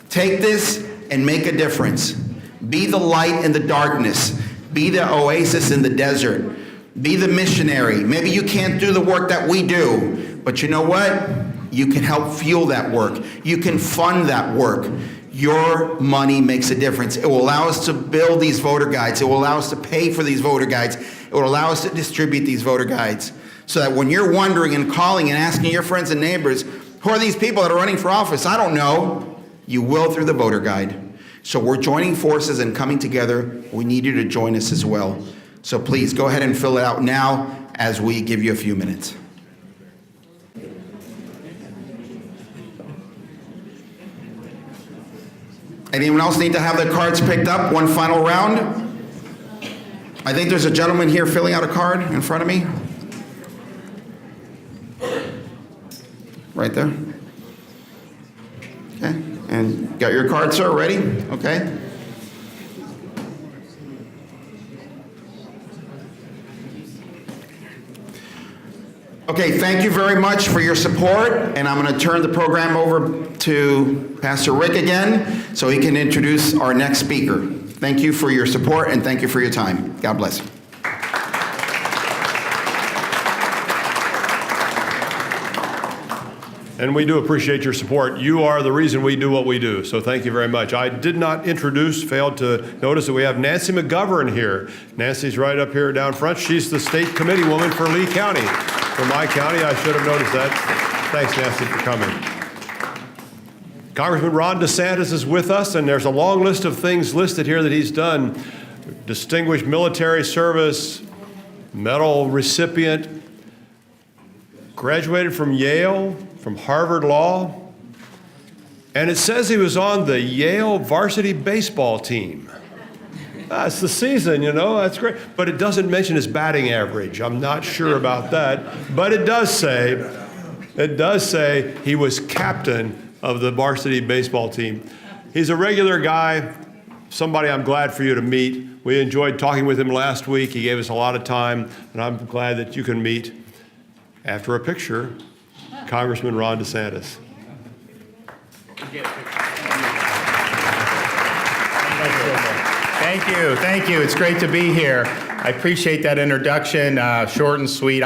Take this and make a difference. Be the light in the darkness. Be the oasis in the desert. Be the missionary. Maybe you can't do the work that we do, but you know what? You can help fuel that work. You can fund that work. Your money makes a difference. It will allow us to build these voter guides. It will allow us to pay for these voter guides. It will allow us to distribute these voter guides so that when you're wondering and calling and asking your friends and neighbors, who are these people that are running for office? I don't know. You will through the voter guide. So we're joining forces and coming together. We need you to join us as well. So please go ahead and fill it out now as we give you a few minutes. Anyone else need to have their cards picked up? One final round. I think there's a gentleman here filling out a card in front of me. right there. Okay, and got your card, sir, ready? Okay. Okay, thank you very much for your support, and I'm going to turn the program over to Pastor Rick again so he can introduce our next speaker. Thank you for your support, and thank you for your time. God bless. And we do appreciate your support. You are the reason we do what we do, so thank you very much. I did not failed to notice that we have Nancy McGovern here. Nancy's right up here down front. She's the state committee woman for Lee County. For my county, I should have noticed that. Thanks, Nancy, for coming. Congressman Ron DeSantis is with us, and there's a long list of things listed here that he's done. Distinguished military service, medal recipient, graduated from Yale, from Harvard Law, and it says he was on the Yale varsity baseball team. It's the season, you know, that's great. But it doesn't mention his batting average. I'm not sure about that. But it does say he was captain of the varsity baseball team. He's a regular guy, somebody I'm glad for you to meet. We enjoyed talking with him last week. He gave us a lot of time, and I'm glad that you can meet, after a picture, Congressman Ron DeSantis. Thank you. It's great to be here. I appreciate that introduction, short and sweet.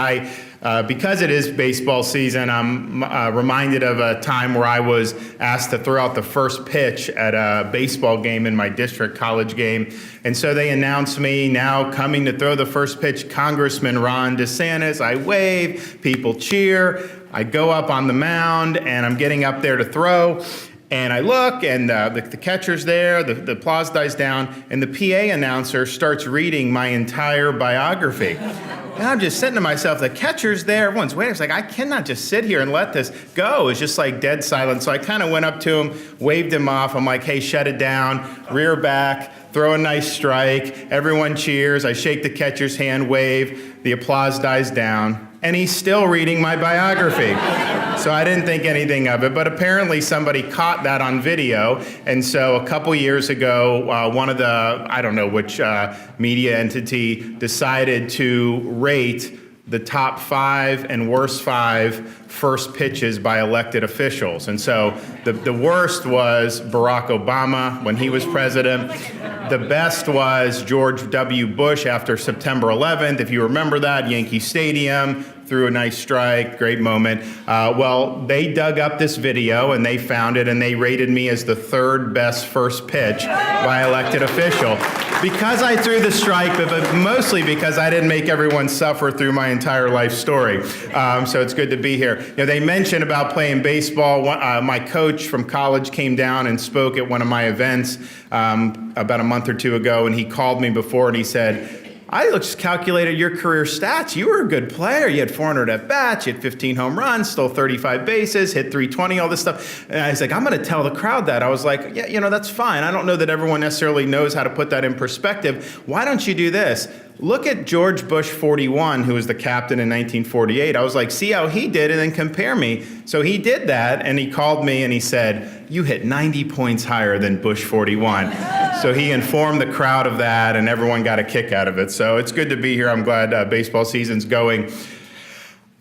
Because it is baseball season, I'm reminded of a time where I was asked to throw out the first pitch at a baseball game in my district, college game. And so they announced me now coming to throw the first pitch, Congressman Ron DeSantis. I wave, people cheer. I go up on the mound, and I'm getting up there to throw. And I look, and the catcher's there, the applause dies down, and the PA announcer starts reading my entire biography. And I'm just saying to myself, the catcher's there, everyone's waiting. It's like, I cannot just sit here and let this go. It's just like dead silent. So I kind of went up to him, waved him off. I'm like, hey, shut it down, rear back, throw a nice strike. Everyone cheers. I shake the catcher's hand, wave. The applause dies down. And he's still reading my biography. So I didn't think anything of it, but apparently somebody caught that on video. And so a couple years ago, one of the, I don't know which media entity decided to rate the top 5 and worst 5 first pitches by elected officials. And so the worst was Barack Obama when he was president. The best was George W. Bush after September 11th. If you remember that, Yankee Stadium, threw a nice strike, great moment. Well, they dug up this video and they found it, and they rated me as the 3rd best first pitch by elected official. Because I threw the strike, but mostly because I didn't make everyone suffer through my entire life story. So it's good to be here. You know, they mentioned about playing baseball. My coach from college came down and spoke at one of my events about a month or two ago, and he called me before and he said, I just calculated your career stats. You were a good player. You had 400 at-bats, you had 15 home runs, stole 35 bases, hit 320, all this stuff. And I was like, I'm going to tell the crowd that. I was like, yeah, that's fine. I don't know that everyone necessarily knows how to put that in perspective. Why don't you do this? Look at George Bush 41, who was the captain in 1948. I was like, see how he did, and then compare me. So he did that, and he called me, and he said, you hit 90 points higher than Bush 41. So he informed the crowd of that, and everyone got a kick out of it. So it's good to be here. I'm glad baseball season's going.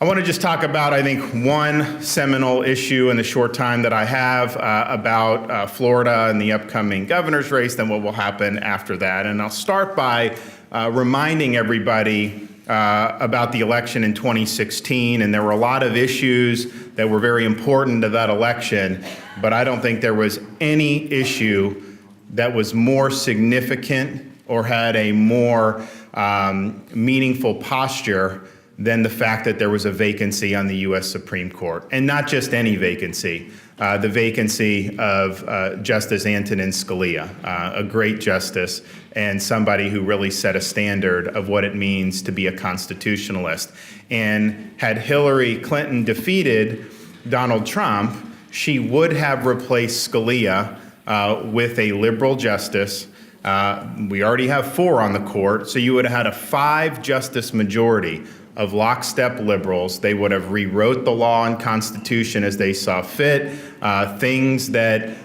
I want to just talk about, I think, one seminal issue in the short time that I have about Florida and the upcoming governor's race, then what will happen after that. And I'll start by reminding everybody about the election in 2016, and there were a lot of issues that were very important to that election, but I don't think there was any issue that was more significant or had a more meaningful posture than the fact that there was a vacancy on the U.S. Supreme Court. And not just any vacancy, the vacancy of Justice Antonin Scalia, a great justice and somebody who really set a standard of what it means to be a constitutionalist. And had Hillary Clinton defeated Donald Trump, she would have replaced Scalia with a liberal justice. We already have 4 on the court, so you would have had a 5-justice majority of lockstep liberals. They would have rewrote the law and Constitution as they saw fit. Things that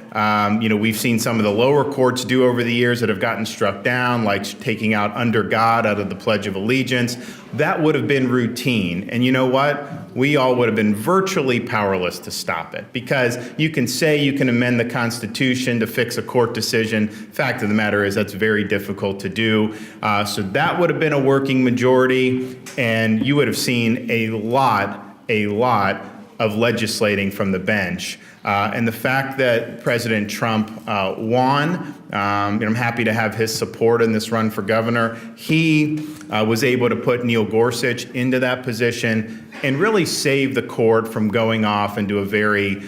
we've seen some of the lower courts do over the years that have gotten struck down, like taking out "under God" out of the Pledge of Allegiance. That would have been routine. And you know what? We all would have been virtually powerless to stop it, because you can say you can amend the Constitution to fix a court decision. Fact of the matter is that's very difficult to do. So that would have been a working majority, and you would have seen a lot of legislating from the bench. And the fact that President Trump won, I'm happy to have his support in this run for governor. He was able to put Neil Gorsuch into that position and really save the court from going off into a very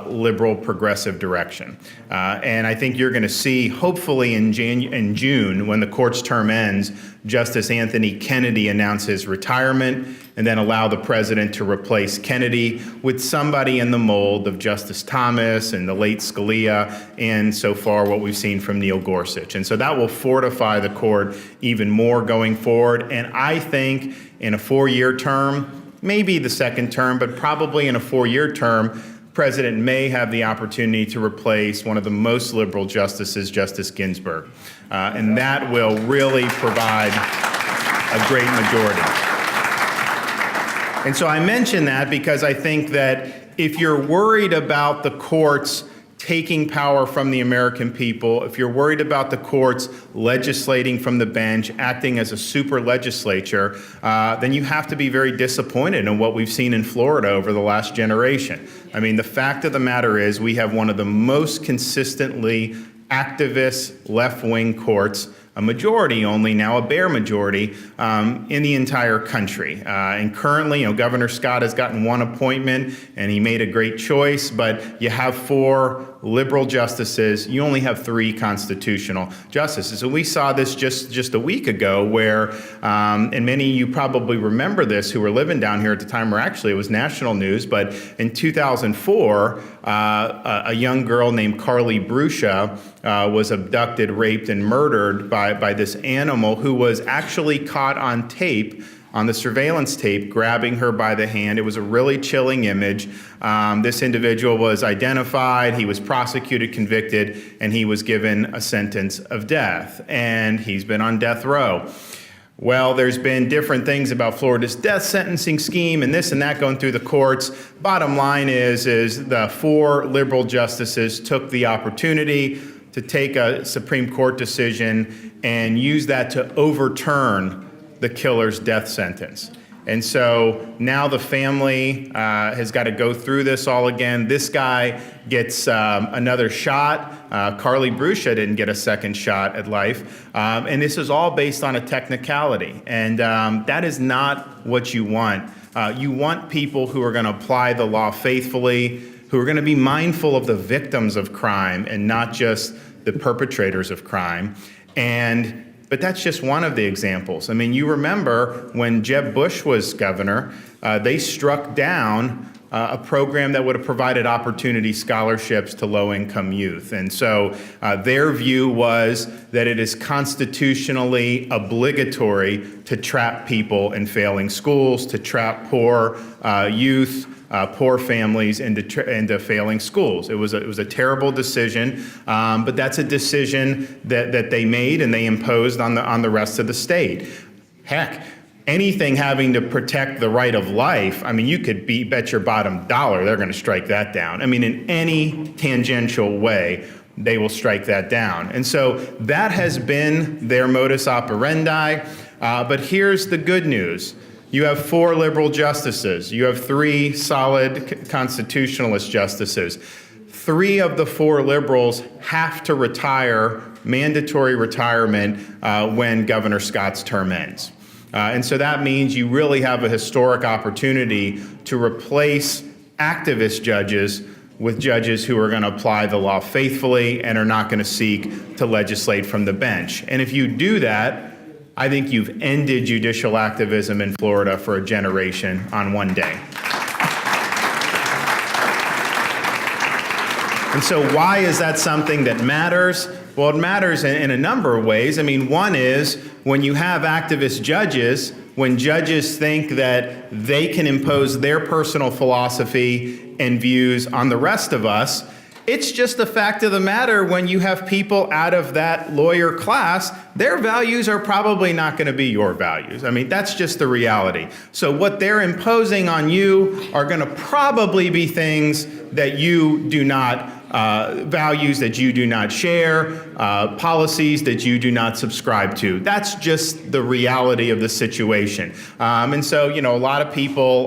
liberal, progressive direction. And I think you're going to see, hopefully in June, when the court's term ends, Justice Anthony Kennedy announce his retirement and then allow the president to replace Kennedy with somebody in the mold of Justice Thomas and the late Scalia, and so far what we've seen from Neil Gorsuch. And so that will fortify the court even more going forward. And I think in a 4-year term, maybe the second term, but probably in a 4-year term, President may have the opportunity to replace one of the most liberal justices, Justice Ginsburg. And that will really provide a great majority. And so I mention that because I think that if you're worried about the courts taking power from the American people, if you're worried about the courts legislating from the bench, acting as a super legislature, then you have to be very disappointed in what we've seen in Florida over the last generation. I mean, the fact of the matter is we have one of the most consistently activist left-wing courts, a majority only, now a bare majority, in the entire country. And currently, Governor Scott has gotten one appointment, and he made a great choice, but you have 4 liberal justices. You only have 3 constitutional justices. And we saw this just a week ago where, and many of you probably remember this who were living down here at the time, or actually it was national news, but in 2004, a young girl named Carly Bruscia was abducted, raped, and murdered by this animal who was actually caught on tape, on the surveillance tape, grabbing her by the hand. It was a really chilling image. This individual was identified, he was prosecuted, convicted, and he was given a sentence of death. And he's been on death row. Well, there's been different things about Florida's death sentencing scheme and this and that going through the courts. Bottom line is the 4 liberal justices took the opportunity to take a Supreme Court decision and use that to overturn the killer's death sentence. And so now the family has got to go through this all again. This guy gets another shot. Carly Bruscia didn't get a second shot at life. And this is all based on a technicality. And that is not what you want. You want people who are going to apply the law faithfully, who are going to be mindful of the victims of crime and not just the perpetrators of crime. But that's just one of the examples. I mean, you remember when Jeb Bush was governor, they struck down a program that would have provided opportunity scholarships to low-income youth. And so their view was that it is constitutionally obligatory to trap people in failing schools, to trap poor youth, poor families into failing schools. It was a terrible decision, but that's a decision that they made and they imposed on the rest of the state. Heck, anything having to protect the right of life, I mean, you could bet your bottom dollar they're going to strike that down. I mean, in any tangential way, they will strike that down. And so that has been their modus operandi. But here's the good news. You have 4 liberal justices. You have 3 solid constitutionalist justices. 3 of the 4 liberals have to retire, mandatory retirement, when Governor Scott's term ends. And so that means you really have a historic opportunity to replace activist judges with judges who are going to apply the law faithfully and are not going to seek to legislate from the bench. And if you do that, I think you've ended judicial activism in Florida for a generation on one day. And so why is that something that matters? Well, it matters in a number of ways. I mean, one is when you have activist judges, when judges think that they can impose their personal philosophy and views on the rest of us. It's just a fact of the matter when you have people out of that lawyer class, their values are probably not going to be your values. I mean, that's just the reality. So what they're imposing on you are going to probably be things that you do not values that you do not share, policies that you do not subscribe to. That's just the reality of the situation. And so, a lot of people,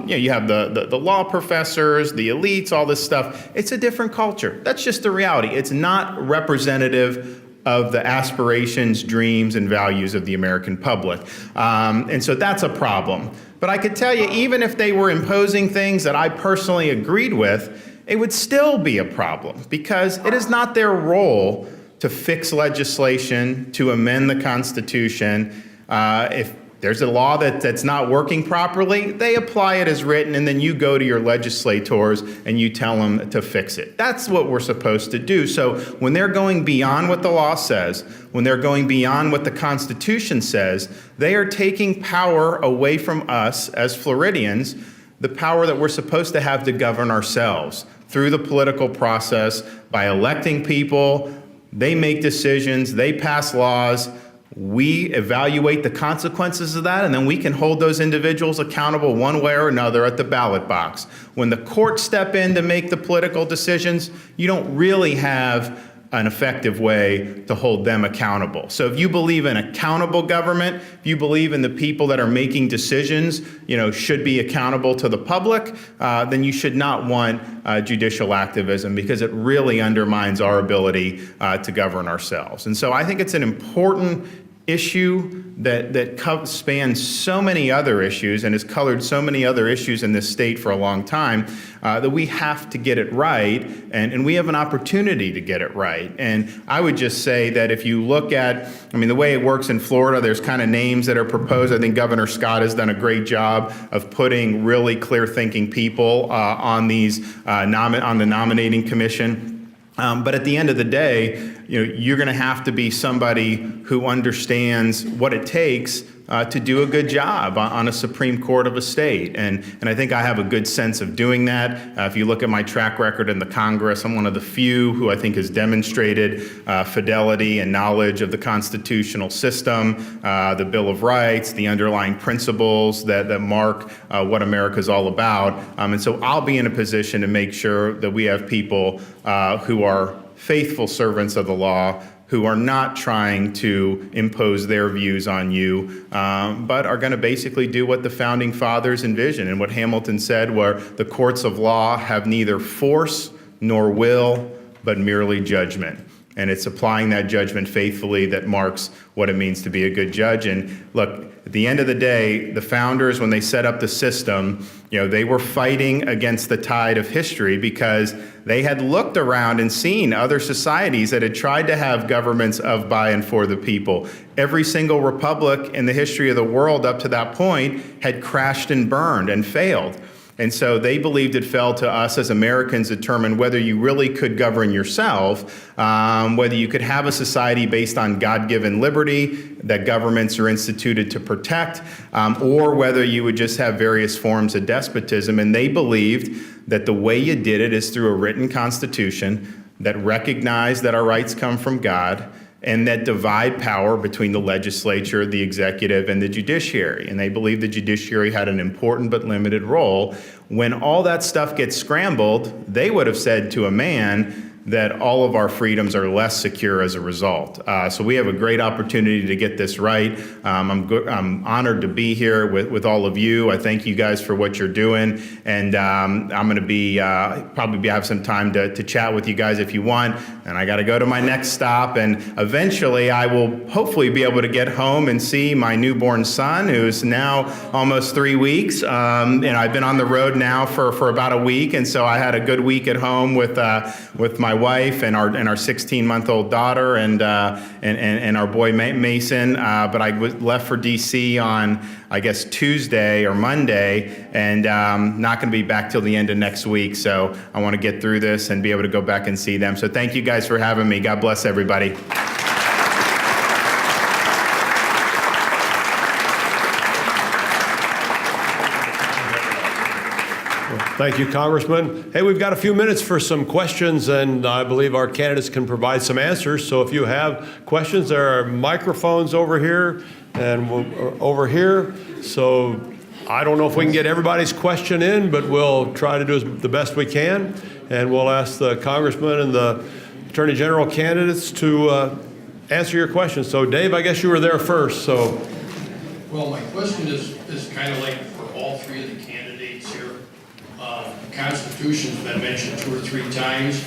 you have the law professors, the elites, all this stuff. It's a different culture. That's just the reality. It's not representative of the aspirations, dreams, and values of the American public. And so that's a problem. But I could tell you, even if they were imposing things that I personally agreed with, it would still be a problem because it is not their role to fix legislation, to amend the Constitution. If there's a law that's not working properly, they apply it as written, and then you go to your legislators and you tell them to fix it. That's what we're supposed to do. So when they're going beyond what the law says, when they're going beyond what the Constitution says, they are taking power away from us as Floridians, the power that we're supposed to have to govern ourselves through the political process by electing people. They make decisions, they pass laws, we evaluate the consequences of that, and then we can hold those individuals accountable one way or another at the ballot box. When the courts step in to make the political decisions, you don't really have an effective way to hold them accountable. So if you believe in accountable government, if you believe in the people that are making decisions, should be accountable to the public, then you should not want judicial activism because it really undermines our ability to govern ourselves. And so I think it's an important issue that spans so many other issues and has colored so many other issues in this state for a long time that we have to get it right, and we have an opportunity to get it right. And I would just say that if you look at, the way it works in Florida, there's kind of names that are proposed. I think Governor Scott has done a great job of putting really clear-thinking people on the nominating commission. But at the end of the day, you're going to have to be somebody who understands what it takes to do a good job on a Supreme Court of a state. And I think I have a good sense of doing that. If you look at my track record in the Congress, I'm one of the few who I think has demonstrated fidelity and knowledge of the constitutional system, the Bill of Rights, the underlying principles that mark what America's all about. And so I'll be in a position to make sure that we have people who are faithful servants of the law, who are not trying to impose their views on you, but are going to basically do what the Founding Fathers envisioned and what Hamilton said, where the courts of law have neither force nor will, but merely judgment. And it's applying that judgment faithfully that marks what it means to be a good judge. And look, at the end of the day, the founders, when they set up the system, they were fighting against the tide of history because they had looked around and seen other societies that had tried to have governments of, by, and for the people. Every single republic in the history of the world up to that point had crashed and burned and failed. And so they believed it fell to us as Americans to determine whether you really could govern yourself, whether you could have a society based on God-given liberty that governments are instituted to protect, or whether you would just have various forms of despotism. And they believed that the way you did it is through a written constitution that recognized that our rights come from God, and that divide power between the legislature, the executive, and the judiciary. And they believe the judiciary had an important but limited role. When all that stuff gets scrambled, they would have said to a man that all of our freedoms are less secure as a result. So we have a great opportunity to get this right. I'm honored to be here with all of you. I thank you guys for what you're doing. And I'm going to be probably have some time to chat with you guys if you want. And I got to go to my next stop. And eventually I will hopefully be able to get home and see my newborn son, who's now almost 3 weeks. And I've been on the road now for about a week. And so I had a good week at home with my wife and our 16-month-old daughter and our boy Mason. But I left for DC on, I guess, Tuesday or Monday, and not going to be back till the end of next week. So I want to get through this and be able to go back and see them. So thank you guys for having me. God bless everybody. Thank you, Congressman. Hey, we've got a few minutes for some questions, and I believe our candidates can provide some answers. So if you have questions, there are microphones over here and over here. So I don't know if we can get everybody's question in, but we'll try to do the best we can. And we'll ask the Congressman and the Attorney General candidates to answer your questions. So Dave, I guess you were there first, so. Well, my question is kind of like for all three of the candidates here. The Constitution's been mentioned 2 or 3 times,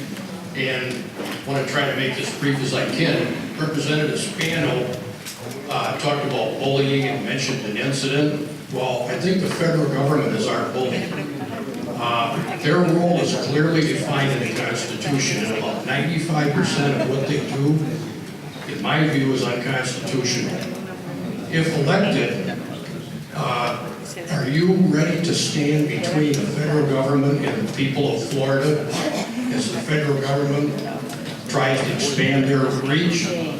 and I want to try to make this brief as I can. Representative Spano talked about bullying and mentioned an incident. Well, I think the federal government is our bully. Their role is clearly defined in the Constitution, and about 95% of what they do, in my view, is unconstitutional. If elected, are you ready to stand between the federal government and the people of Florida as the federal government tries to expand their reach? In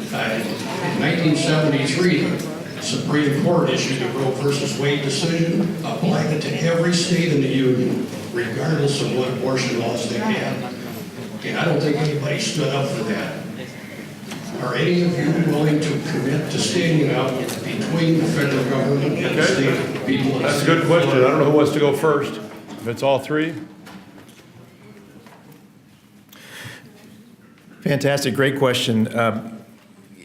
1973, the Supreme Court issued the Roe versus Wade decision, applying it to every state in the Union, regardless of what abortion laws they had. And I don't think anybody stood up for that. Are any of you willing to commit to standing up between the federal government and the state people? That's a good question. I don't know who wants to go first. If it's all three. Fantastic, great question.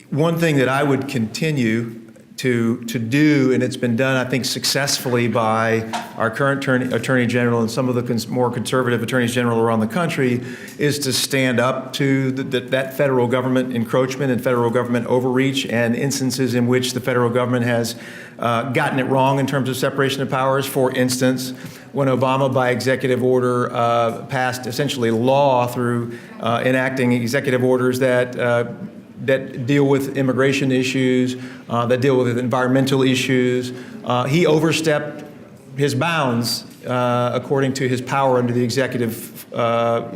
One thing that I would continue to do, and it's been done, I think, successfully by our current Attorney General and some of the more conservative Attorneys General around the country, is to stand up to that federal government encroachment and federal government overreach and instances in which the federal government has gotten it wrong in terms of separation of powers. For instance, when Obama, by executive order, passed essentially law through enacting executive orders that deal with immigration issues, that deal with environmental issues. He overstepped his bounds according to his power under the executive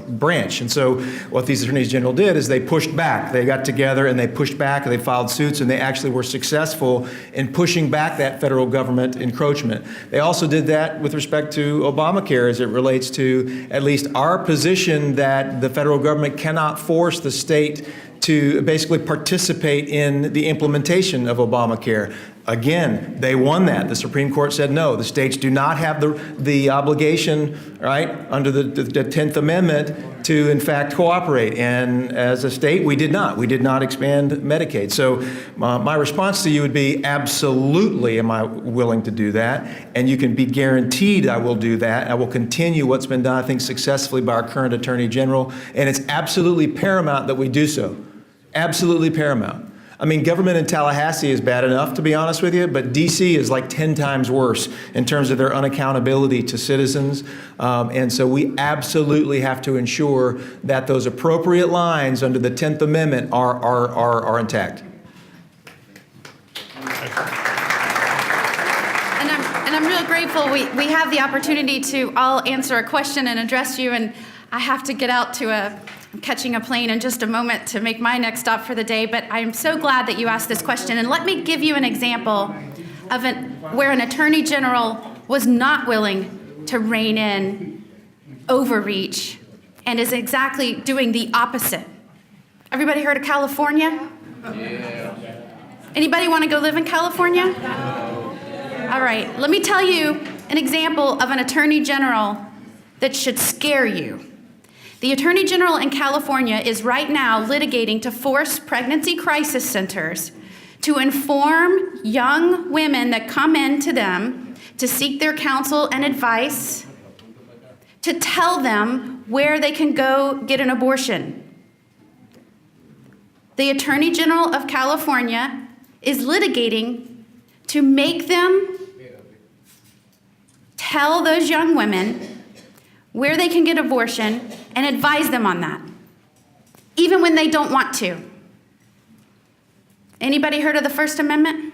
branch. And so what these attorneys general did is they pushed back. They got together and they pushed back, and they filed suits, and they actually were successful in pushing back that federal government encroachment. They also did that with respect to Obamacare as it relates to at least our position that the federal government cannot force the state to basically participate in the implementation of Obamacare. Again, they won that. The Supreme Court said no. The states do not have the obligation, right, under the 10th Amendment to, in fact, cooperate. And as a state, we did not. We did not expand Medicaid. So my response to you would be absolutely am I willing to do that. And you can be guaranteed I will do that. I will continue what's been done, I think, successfully by our current Attorney General. And it's absolutely paramount that we do so. Absolutely paramount. I mean, government in Tallahassee is bad enough, to be honest with you, but D.C. is like 10 times worse in terms of their unaccountability to citizens. And so we absolutely have to ensure that those appropriate lines under the 10th Amendment are intact. And I'm real grateful we have the opportunity to all answer a question and address you, and I have to get out to I'm catching a plane in just a moment to make my next stop for the day, but I am so glad that you asked this question. And let me give you an example of where an attorney general was not willing to rein in overreach and is exactly doing the opposite. Everybody heard of California? Yeah. Anybody want to go live in California? No. All right, let me tell you an example of an attorney general that should scare you. The Attorney General in California is right now litigating to force pregnancy crisis centers to inform young women that come in to them to seek their counsel and advice, to tell them where they can go get an abortion. The Attorney General of California is litigating to make them tell those young women where they can get abortion and advise them on that, even when they don't want to. Anybody heard of the First Amendment?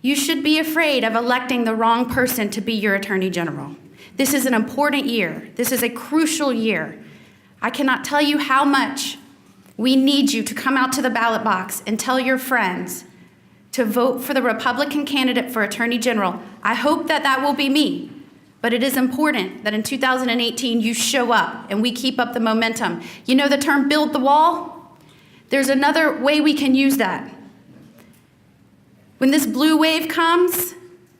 You should be afraid of electing the wrong person to be your Attorney General. This is an important year. This is a crucial year. I cannot tell you how much we need you to come out to the ballot box and tell your friends to vote for the Republican candidate for Attorney General. I hope that will be me. But it is important that in 2018 you show up and we keep up the momentum. You know the term build the wall? There's another way we can use that. When this blue wave comes,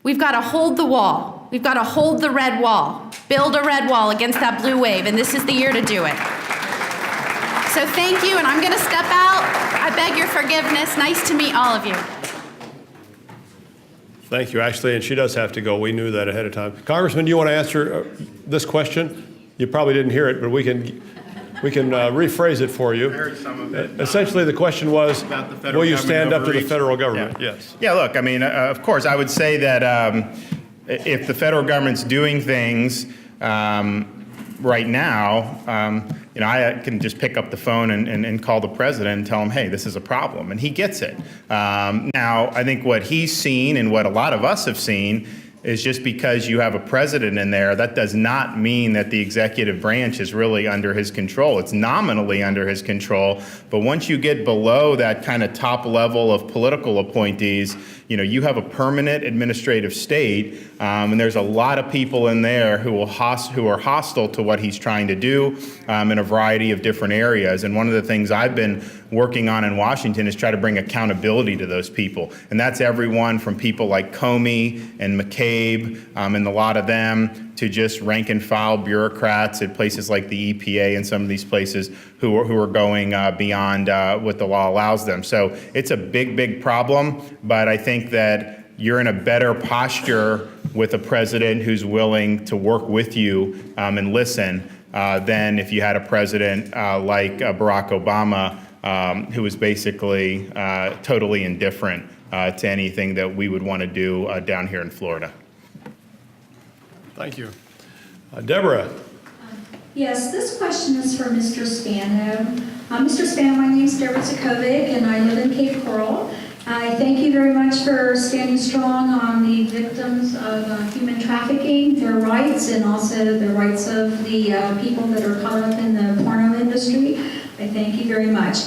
we've got to hold the wall. We've got to hold the red wall. Build a red wall against that blue wave, and this is the year to do it. So thank you, and I'm going to step out. I beg your forgiveness. Nice to meet all of you. Thank you, Ashley, and she does have to go. We knew that ahead of time. Congressman, do you want to answer this question? You probably didn't hear it, but we can rephrase it for you. I heard some of it. Essentially, the question was, About the federal will you stand up to the government federal overreach? government? Yes. Yeah, look, I mean, of course, I would say that if the federal government's doing things right now, I can just pick up the phone and call the president and tell him, hey, this is a problem, and he gets it. Now, I think what he's seen and what a lot of us have seen is just because you have a president in there, that does not mean that the executive branch is really under his control. It's nominally under his control, but once you get below that kind of top level of political appointees, you have a permanent administrative state, and there's a lot of people in there who are hostile to what he's trying to do in a variety of different areas. And one of the things I've been working on in Washington is try to bring accountability to those people. And that's everyone from people like Comey and McCabe and a lot of them to just rank and file bureaucrats at places like the EPA and some of these places who are going beyond what the law allows them. So it's a big, big problem, but I think that you're in a better posture with a president who's willing to work with you and listen than if you had a president like Barack Obama who was basically totally indifferent to anything that we would want to do down here in Florida. Thank you. Deborah. Yes, this question is for Mr. Spano. Mr. Spano, my name is Deborah Zakovic, and I live in Cape Coral. I thank you very much for standing strong on the victims of human trafficking, their rights, and also the rights of the people that are caught up in the porno industry. I thank you very much.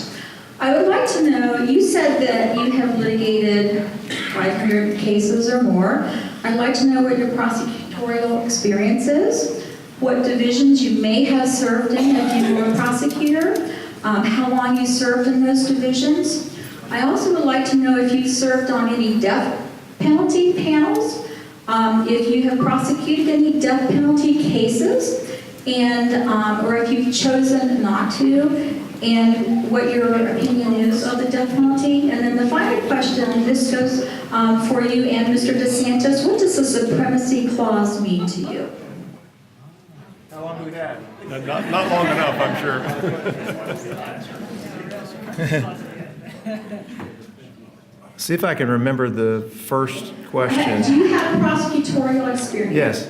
I would like to know, you said that you have litigated 500 cases or more. I'd like to know what your prosecutorial experience is, what divisions you may have served in if you were a prosecutor, how long you served in those divisions. I also would like to know if you served on any death penalty panels, if you have prosecuted any death penalty cases, and or if you've chosen not to, and what your opinion is of the death penalty. And then the final question, this goes for you and Mr. DeSantis, what does the supremacy clause mean to you? How long do we have? Not long enough, I'm sure. See if I can remember the first question. Do you have prosecutorial experience? Yes.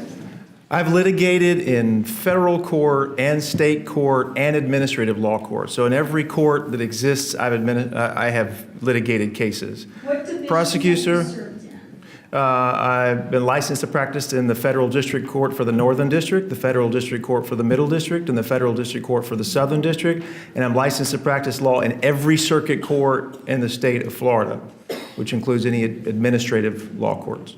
I've litigated in federal court and state court and administrative law court. So in every court that exists, I have litigated cases. What division Prosecutor, have you served in? I've been licensed to practice in the Federal District Court for the Northern District, the Federal District Court for the Middle District, and the Federal District Court for the Southern District. And I'm licensed to practice law in every circuit court in the state of Florida, which includes any administrative law courts.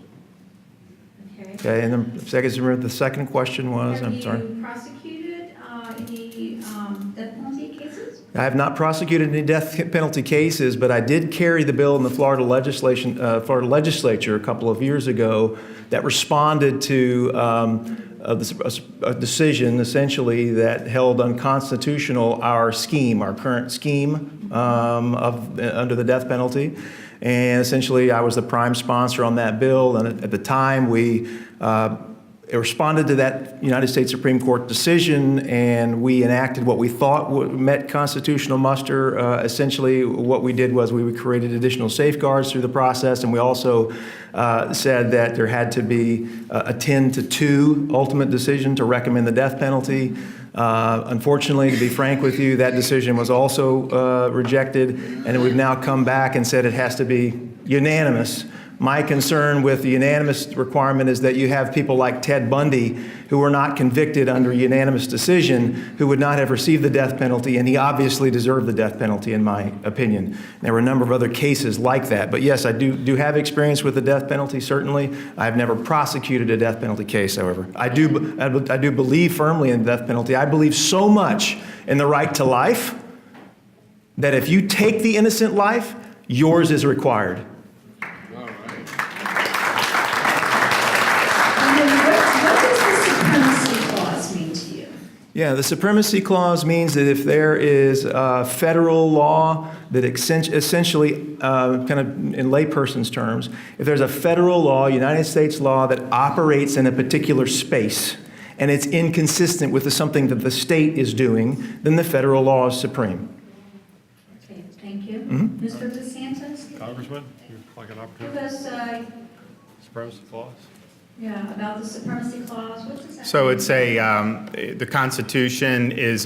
Okay, and then the second question was, I'm sorry. Have you prosecuted any death penalty cases? I have not prosecuted any death penalty cases, but I did carry the bill in the Florida legislature a couple of years ago that responded to a decision essentially that held unconstitutional our current scheme under the death penalty. And essentially, I was the prime sponsor on that bill. And at the time, we responded to that United States Supreme Court decision, and we enacted what we thought met constitutional muster. Essentially, what we did was we created additional safeguards through the process, and we also said that there had to be a 10-2 ultimate decision to recommend the death penalty. Unfortunately, to be frank with you, that decision was also rejected, and we've now come back and said it has to be unanimous My concern with the unanimous requirement is that you have people like Ted Bundy who were not convicted under unanimous decision, who would not have received the death penalty, and he obviously deserved the death penalty, in my opinion. There were a number of other cases like that. But yes, I do have experience with the death penalty, certainly. I've never prosecuted a death penalty case, however. I do believe firmly in the death penalty. I believe so much in the right to life that if you take the innocent life, yours is required. What does the supremacy clause mean to you? Yeah, the supremacy clause means that if there is a federal law that essentially, kind of in layperson's terms, if there's a federal law, United States law, that operates in a particular space, and it's inconsistent with something that the state is doing, then the federal law is supreme. Okay, thank you. Mr. DeSantis? Congressman, you'd like an Give opportunity? us, Supremacy clause? yeah, about the supremacy clause. What does that So mean? it's the Constitution is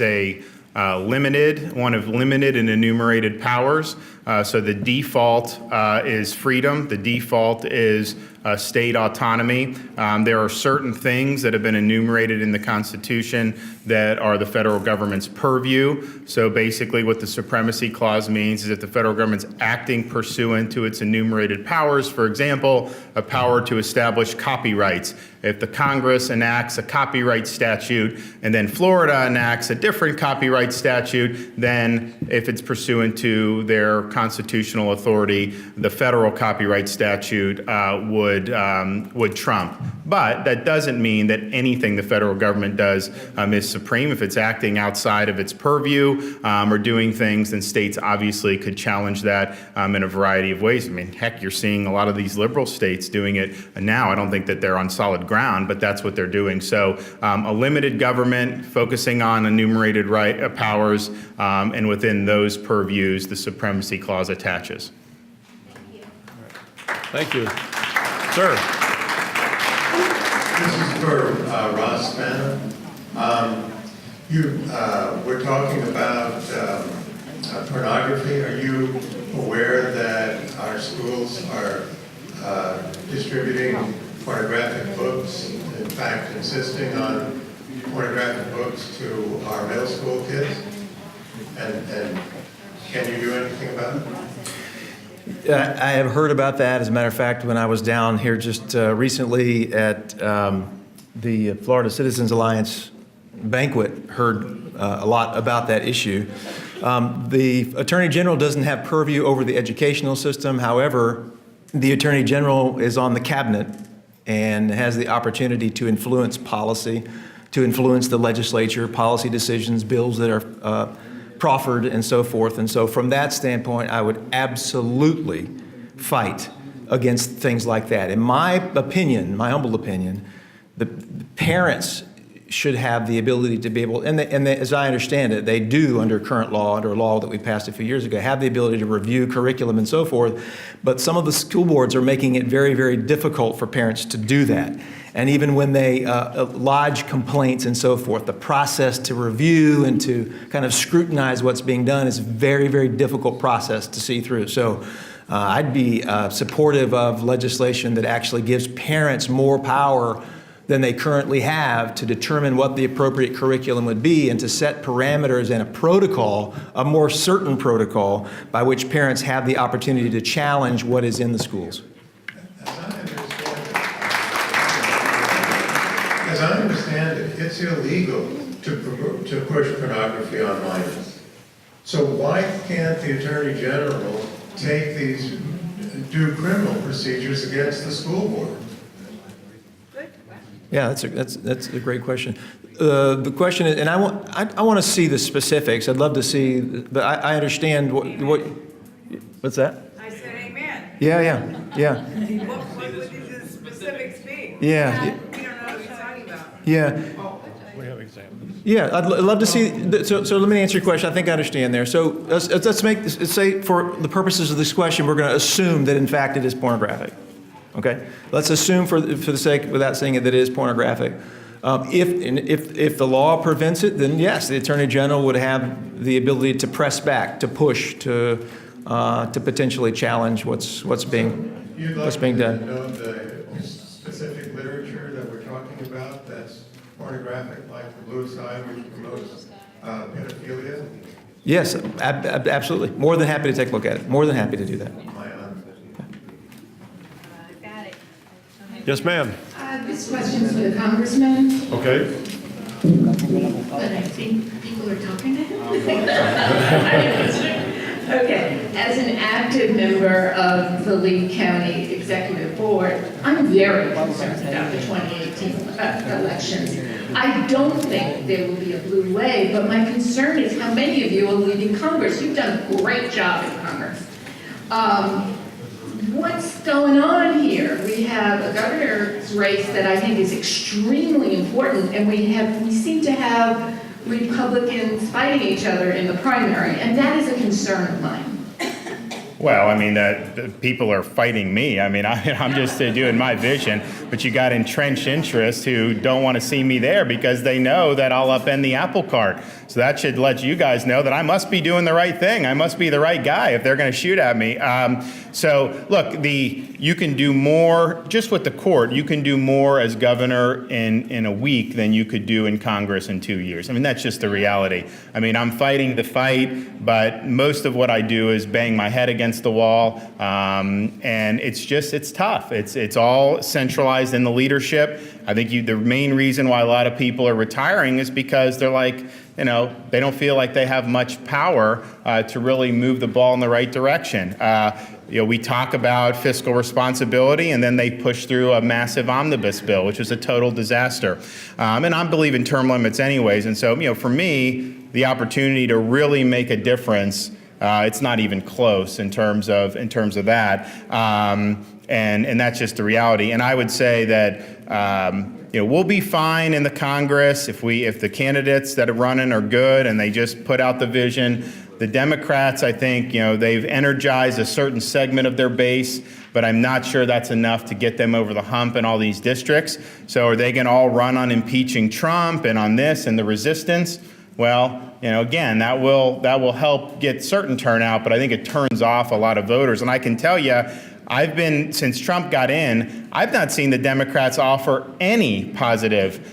one of limited and enumerated powers. So the default is freedom. The default is state autonomy. There are certain things that have been enumerated in the Constitution that are the federal government's purview. So basically what the supremacy clause means is that the federal government's acting pursuant to its enumerated powers. For example, a power to establish copyrights. If the Congress enacts a copyright statute and then Florida enacts a different copyright statute, then if it's pursuant to their constitutional authority, the federal copyright statute would trump. But that doesn't mean that anything the federal government does is supreme. If it's acting outside of its purview or doing things, then states obviously could challenge that in a variety of ways. I mean, heck, you're seeing a lot of these liberal states doing it now. I don't think that they're on solid ground, but that's what they're doing. So a limited government focusing on enumerated powers, and within those purviews, the supremacy clause attaches. Thank you. Sir. This is for Ross Spano. We're talking about pornography. Are you aware that our schools are distributing pornographic books, in fact, insisting on pornographic books to our middle school kids? And can you do anything about it? I have heard about that. As a matter of fact, when I was down here just recently at the Florida Citizens Alliance banquet, heard a lot about that issue. The Attorney General doesn't have purview over the educational system. However, the Attorney General is on the cabinet and has the opportunity to influence policy, to influence the legislature, policy decisions, bills that are proffered, and so forth. And so from that standpoint, I would absolutely fight against things like that. In my opinion, my humble opinion, the parents should have the ability to be able, and as I understand it, they do under current law, under a law that we passed a few years ago, have the ability to review curriculum and so forth. But some of the school boards are making it very, very difficult for parents to do that. And even when they lodge complaints and so forth, the process to review and to kind of scrutinize what's being done is a very, very difficult process to see through. So I'd be supportive of legislation that actually gives parents more power than they currently have to determine what the appropriate curriculum would be and to set parameters and a protocol, a more certain protocol, by which parents have the opportunity to challenge what is in the schools. As I understand it, it's illegal to push pornography on minors. So why can't the Attorney General do criminal procedures against the school board? Yeah, that's a great question. The question is, and I want to see the specifics. I'd love to see, but I understand what's that? I said amen. Yeah. What would the specifics be? Yeah. We don't know what he's talking about. Yeah. We have examples. Yeah, I'd love to see. So let me answer your question. I think I understand there. So let's say for the purposes of this question, we're going to assume that in fact it is pornographic. Okay, let's assume for the sake, without saying it, that it is pornographic. If the law prevents it, then yes, the Attorney General would have the ability to press back, to push, to potentially challenge what's being. You'd like what's being to done. know the specific literature that we're talking about that's pornographic, like the Blue Side, which promotes pedophilia? Yes, absolutely. More than happy to take a look at it. More than happy to do that. My honor. Got it. Yes, ma'am. This question's for the congressman, Okay. but I think people are talking to him. Okay, as an active member of the Lee County Executive Board, I'm very concerned about the 2018 elections. I don't think there will be a blue wave, but my concern is how many of you are leaving Congress. You've done a great job in Congress. What's going on here? We have a governor's race that I think is extremely important, and we seem to have Republicans fighting each other in the primary, and that is a concern of mine. Well, I mean, the people are fighting me. I mean, I'm just doing my vision, but you got entrenched interests who don't want to see me there because they know that I'll upend the apple cart. So that should let you guys know that I must be doing the right thing. I must be the right guy if they're going to shoot at me. So look, you can do more just with the court. You can do more as governor in a week than you could do in Congress in 2 years. I mean, that's just the reality. I mean, I'm fighting the fight, but most of what I do is bang my head against the wall, and it's tough. It's all centralized in the leadership. I think the main reason why a lot of people are retiring is because they're like, they don't feel like they have much power to really move the ball in the right direction. We talk about fiscal responsibility, and then they push through a massive omnibus bill, which was a total disaster. And I believe in term limits anyways. And so, for me, the opportunity to really make a difference, it's not even close in terms of that. And that's just the reality. And I would say that we'll be fine in the Congress if the candidates that are running are good and they just put out the vision. The Democrats, I think, they've energized a certain segment of their base, but I'm not sure that's enough to get them over the hump in all these districts. So are they going to all run on impeaching Trump and on this and the resistance? Well, again, that will help get certain turnout, but I think it turns off a lot of voters. And I can tell you, since Trump got in, I've not seen the Democrats offer any positive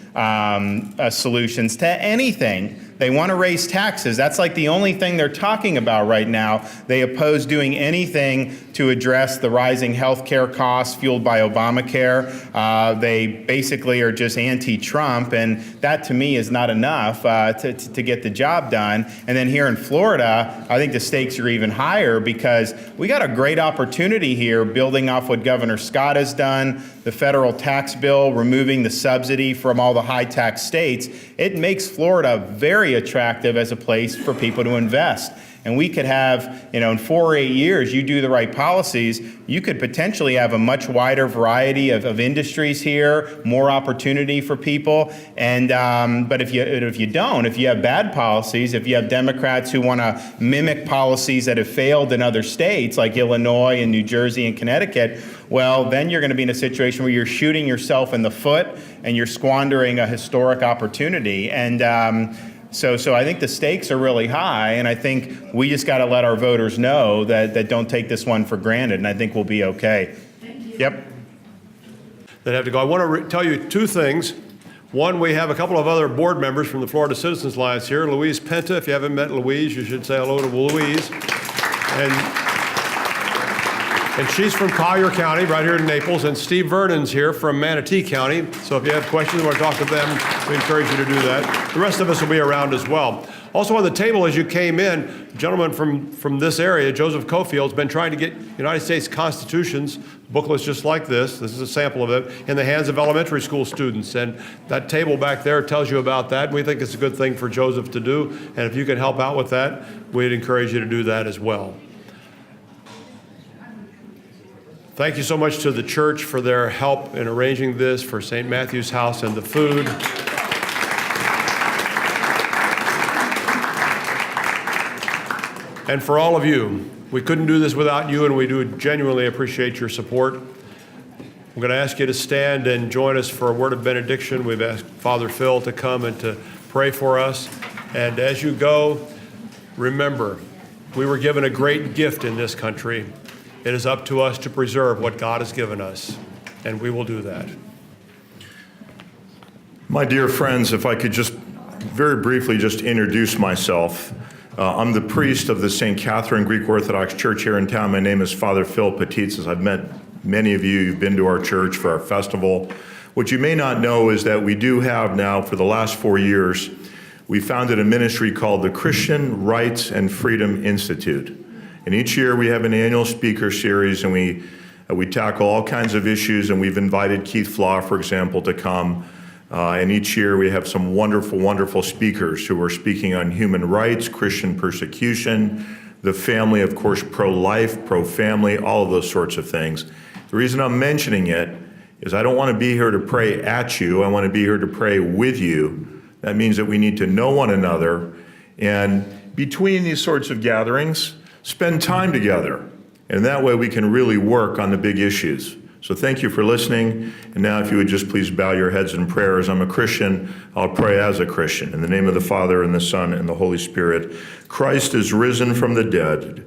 solutions to anything. They want to raise taxes. That's like the only thing they're talking about right now. They oppose doing anything to address the rising health care costs fueled by Obamacare. They basically are just anti-Trump, and that to me is not enough to get the job done. And then here in Florida, I think the stakes are even higher because we got a great opportunity here building off what Governor Scott has done, the federal tax bill, removing the subsidy from all the high tax states. It makes Florida very attractive as a place for people to invest. And we could have, in 4 or 8 years, you do the right policies, you could potentially have a much wider variety of industries here, more opportunity for people. And but if you don't, if you have bad policies, if you have Democrats who want to mimic policies that have failed in other states like Illinois and New Jersey and Connecticut, well, then you're going to be in a situation where you're shooting yourself in the foot and you're squandering a historic opportunity. And So I think the stakes are really high, and I think we just got to let our voters know that don't take this one for granted, and I think we'll be okay. Thank you. Yep. That have to go. I want to tell you two things. One, we have a couple of other board members from the Florida Citizens Alliance here. Louise Penta, if you haven't met Louise, you should say hello to Louise. And she's from Collier County, right here in Naples, and Steve Vernon's here from Manatee County. So if you have questions and want to talk to them, we encourage you to do that. The rest of us will be around as well. Also on the table as you came in, a gentleman from this area, Joseph Cofield's been trying to get United States Constitutions, booklets just like this is a sample of it, in the hands of elementary school students. And that table back there tells you about that. We think it's a good thing for Joseph to do. And if you can help out with that, we'd encourage you to do that as well. Thank you so much to the church for their help in arranging this, for St. Matthew's House and the food. And for all of you, we couldn't do this without you, and we do genuinely appreciate your support. I'm going to ask you to stand and join us for a word of benediction. We've asked Father Phil to come and to pray for us. And as you go, remember, we were given a great gift in this country. It is up to us to preserve what God has given us, and we will do that. My dear friends, if I could just very briefly just introduce myself. I'm the priest of the St. Catherine Greek Orthodox Church here in town. My name is Father Phil Petitsis. I've met many of you. You've been to our church for our festival. What you may not know is that we do have now, for the last 4 years, we founded a ministry called the Christian Rights and Freedom Institute. And each year we have an annual speaker series, and we tackle all kinds of issues, and we've invited Keith Flaw, for example, to come. And each year we have some wonderful, wonderful speakers who are speaking on human rights, Christian persecution, the family, of course, pro-life, pro-family, all of those sorts of things. The reason I'm mentioning it is I don't want to be here to pray at you. I want to be here to pray with you. That means that we need to know one another. And between these sorts of gatherings, spend time together. And that way we can really work on the big issues. So thank you for listening. And now if you would just please bow your heads in prayer. As I'm a Christian, I'll pray as a Christian. In the name of the Father, and the Son, and the Holy Spirit. Christ is risen from the dead,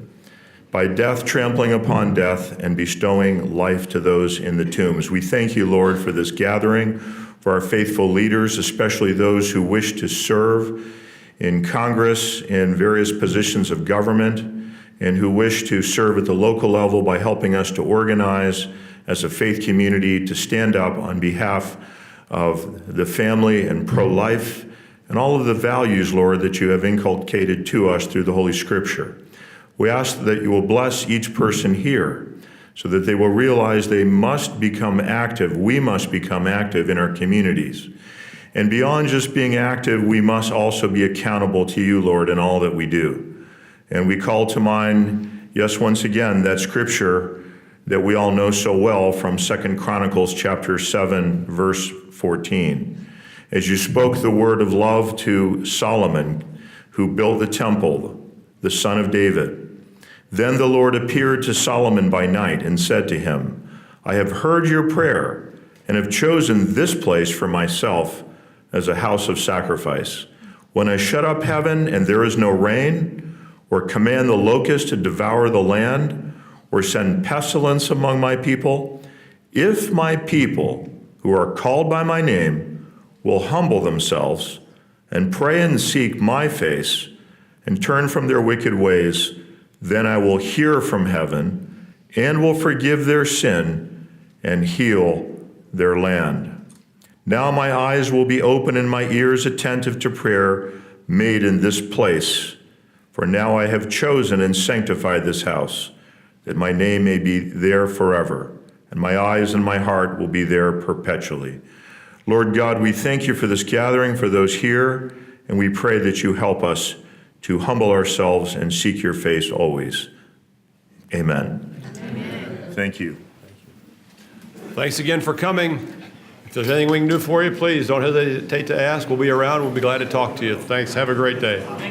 by death trampling upon death and bestowing life to those in the tombs. We thank you, Lord, for this gathering, for our faithful leaders, especially those who wish to serve in Congress, in various positions of government, and who wish to serve at the local level by helping us to organize as a faith community to stand up on behalf of the family and pro-life and all of the values, Lord, that you have inculcated to us through the Holy Scripture. We ask that you will bless each person here so that they will realize they must become active. We must become active in our communities. And beyond just being active, we must also be accountable to you, Lord, in all that we do. And we call to mind, yes, once again, that scripture that we all know so well from 2 Chronicles chapter 7, verse 14. As you spoke the word of love to Solomon, who built the temple, the son of David. Then the Lord appeared to Solomon by night and said to him, I have heard your prayer and have chosen this place for myself as a house of sacrifice. When I shut up heaven and there is no rain, or command the locust to devour the land, or send pestilence among my people, if my people who are called by my name will humble themselves and pray and seek my face and turn from their wicked ways, then I will hear from heaven and will forgive their sin and heal their land. Now my eyes will be open and my ears attentive to prayer made in this place. For now I have chosen and sanctified this house, that my name may be there forever, and my eyes and my heart will be there perpetually. Lord God, we thank you for this gathering, for those here, and we pray that you help us to humble ourselves and seek your face always. Amen. Amen. Thank you. Thanks again for coming. If there's anything we can do for you, please don't hesitate to ask. We'll be around. We'll be glad to talk to you. Thanks. Have a great day.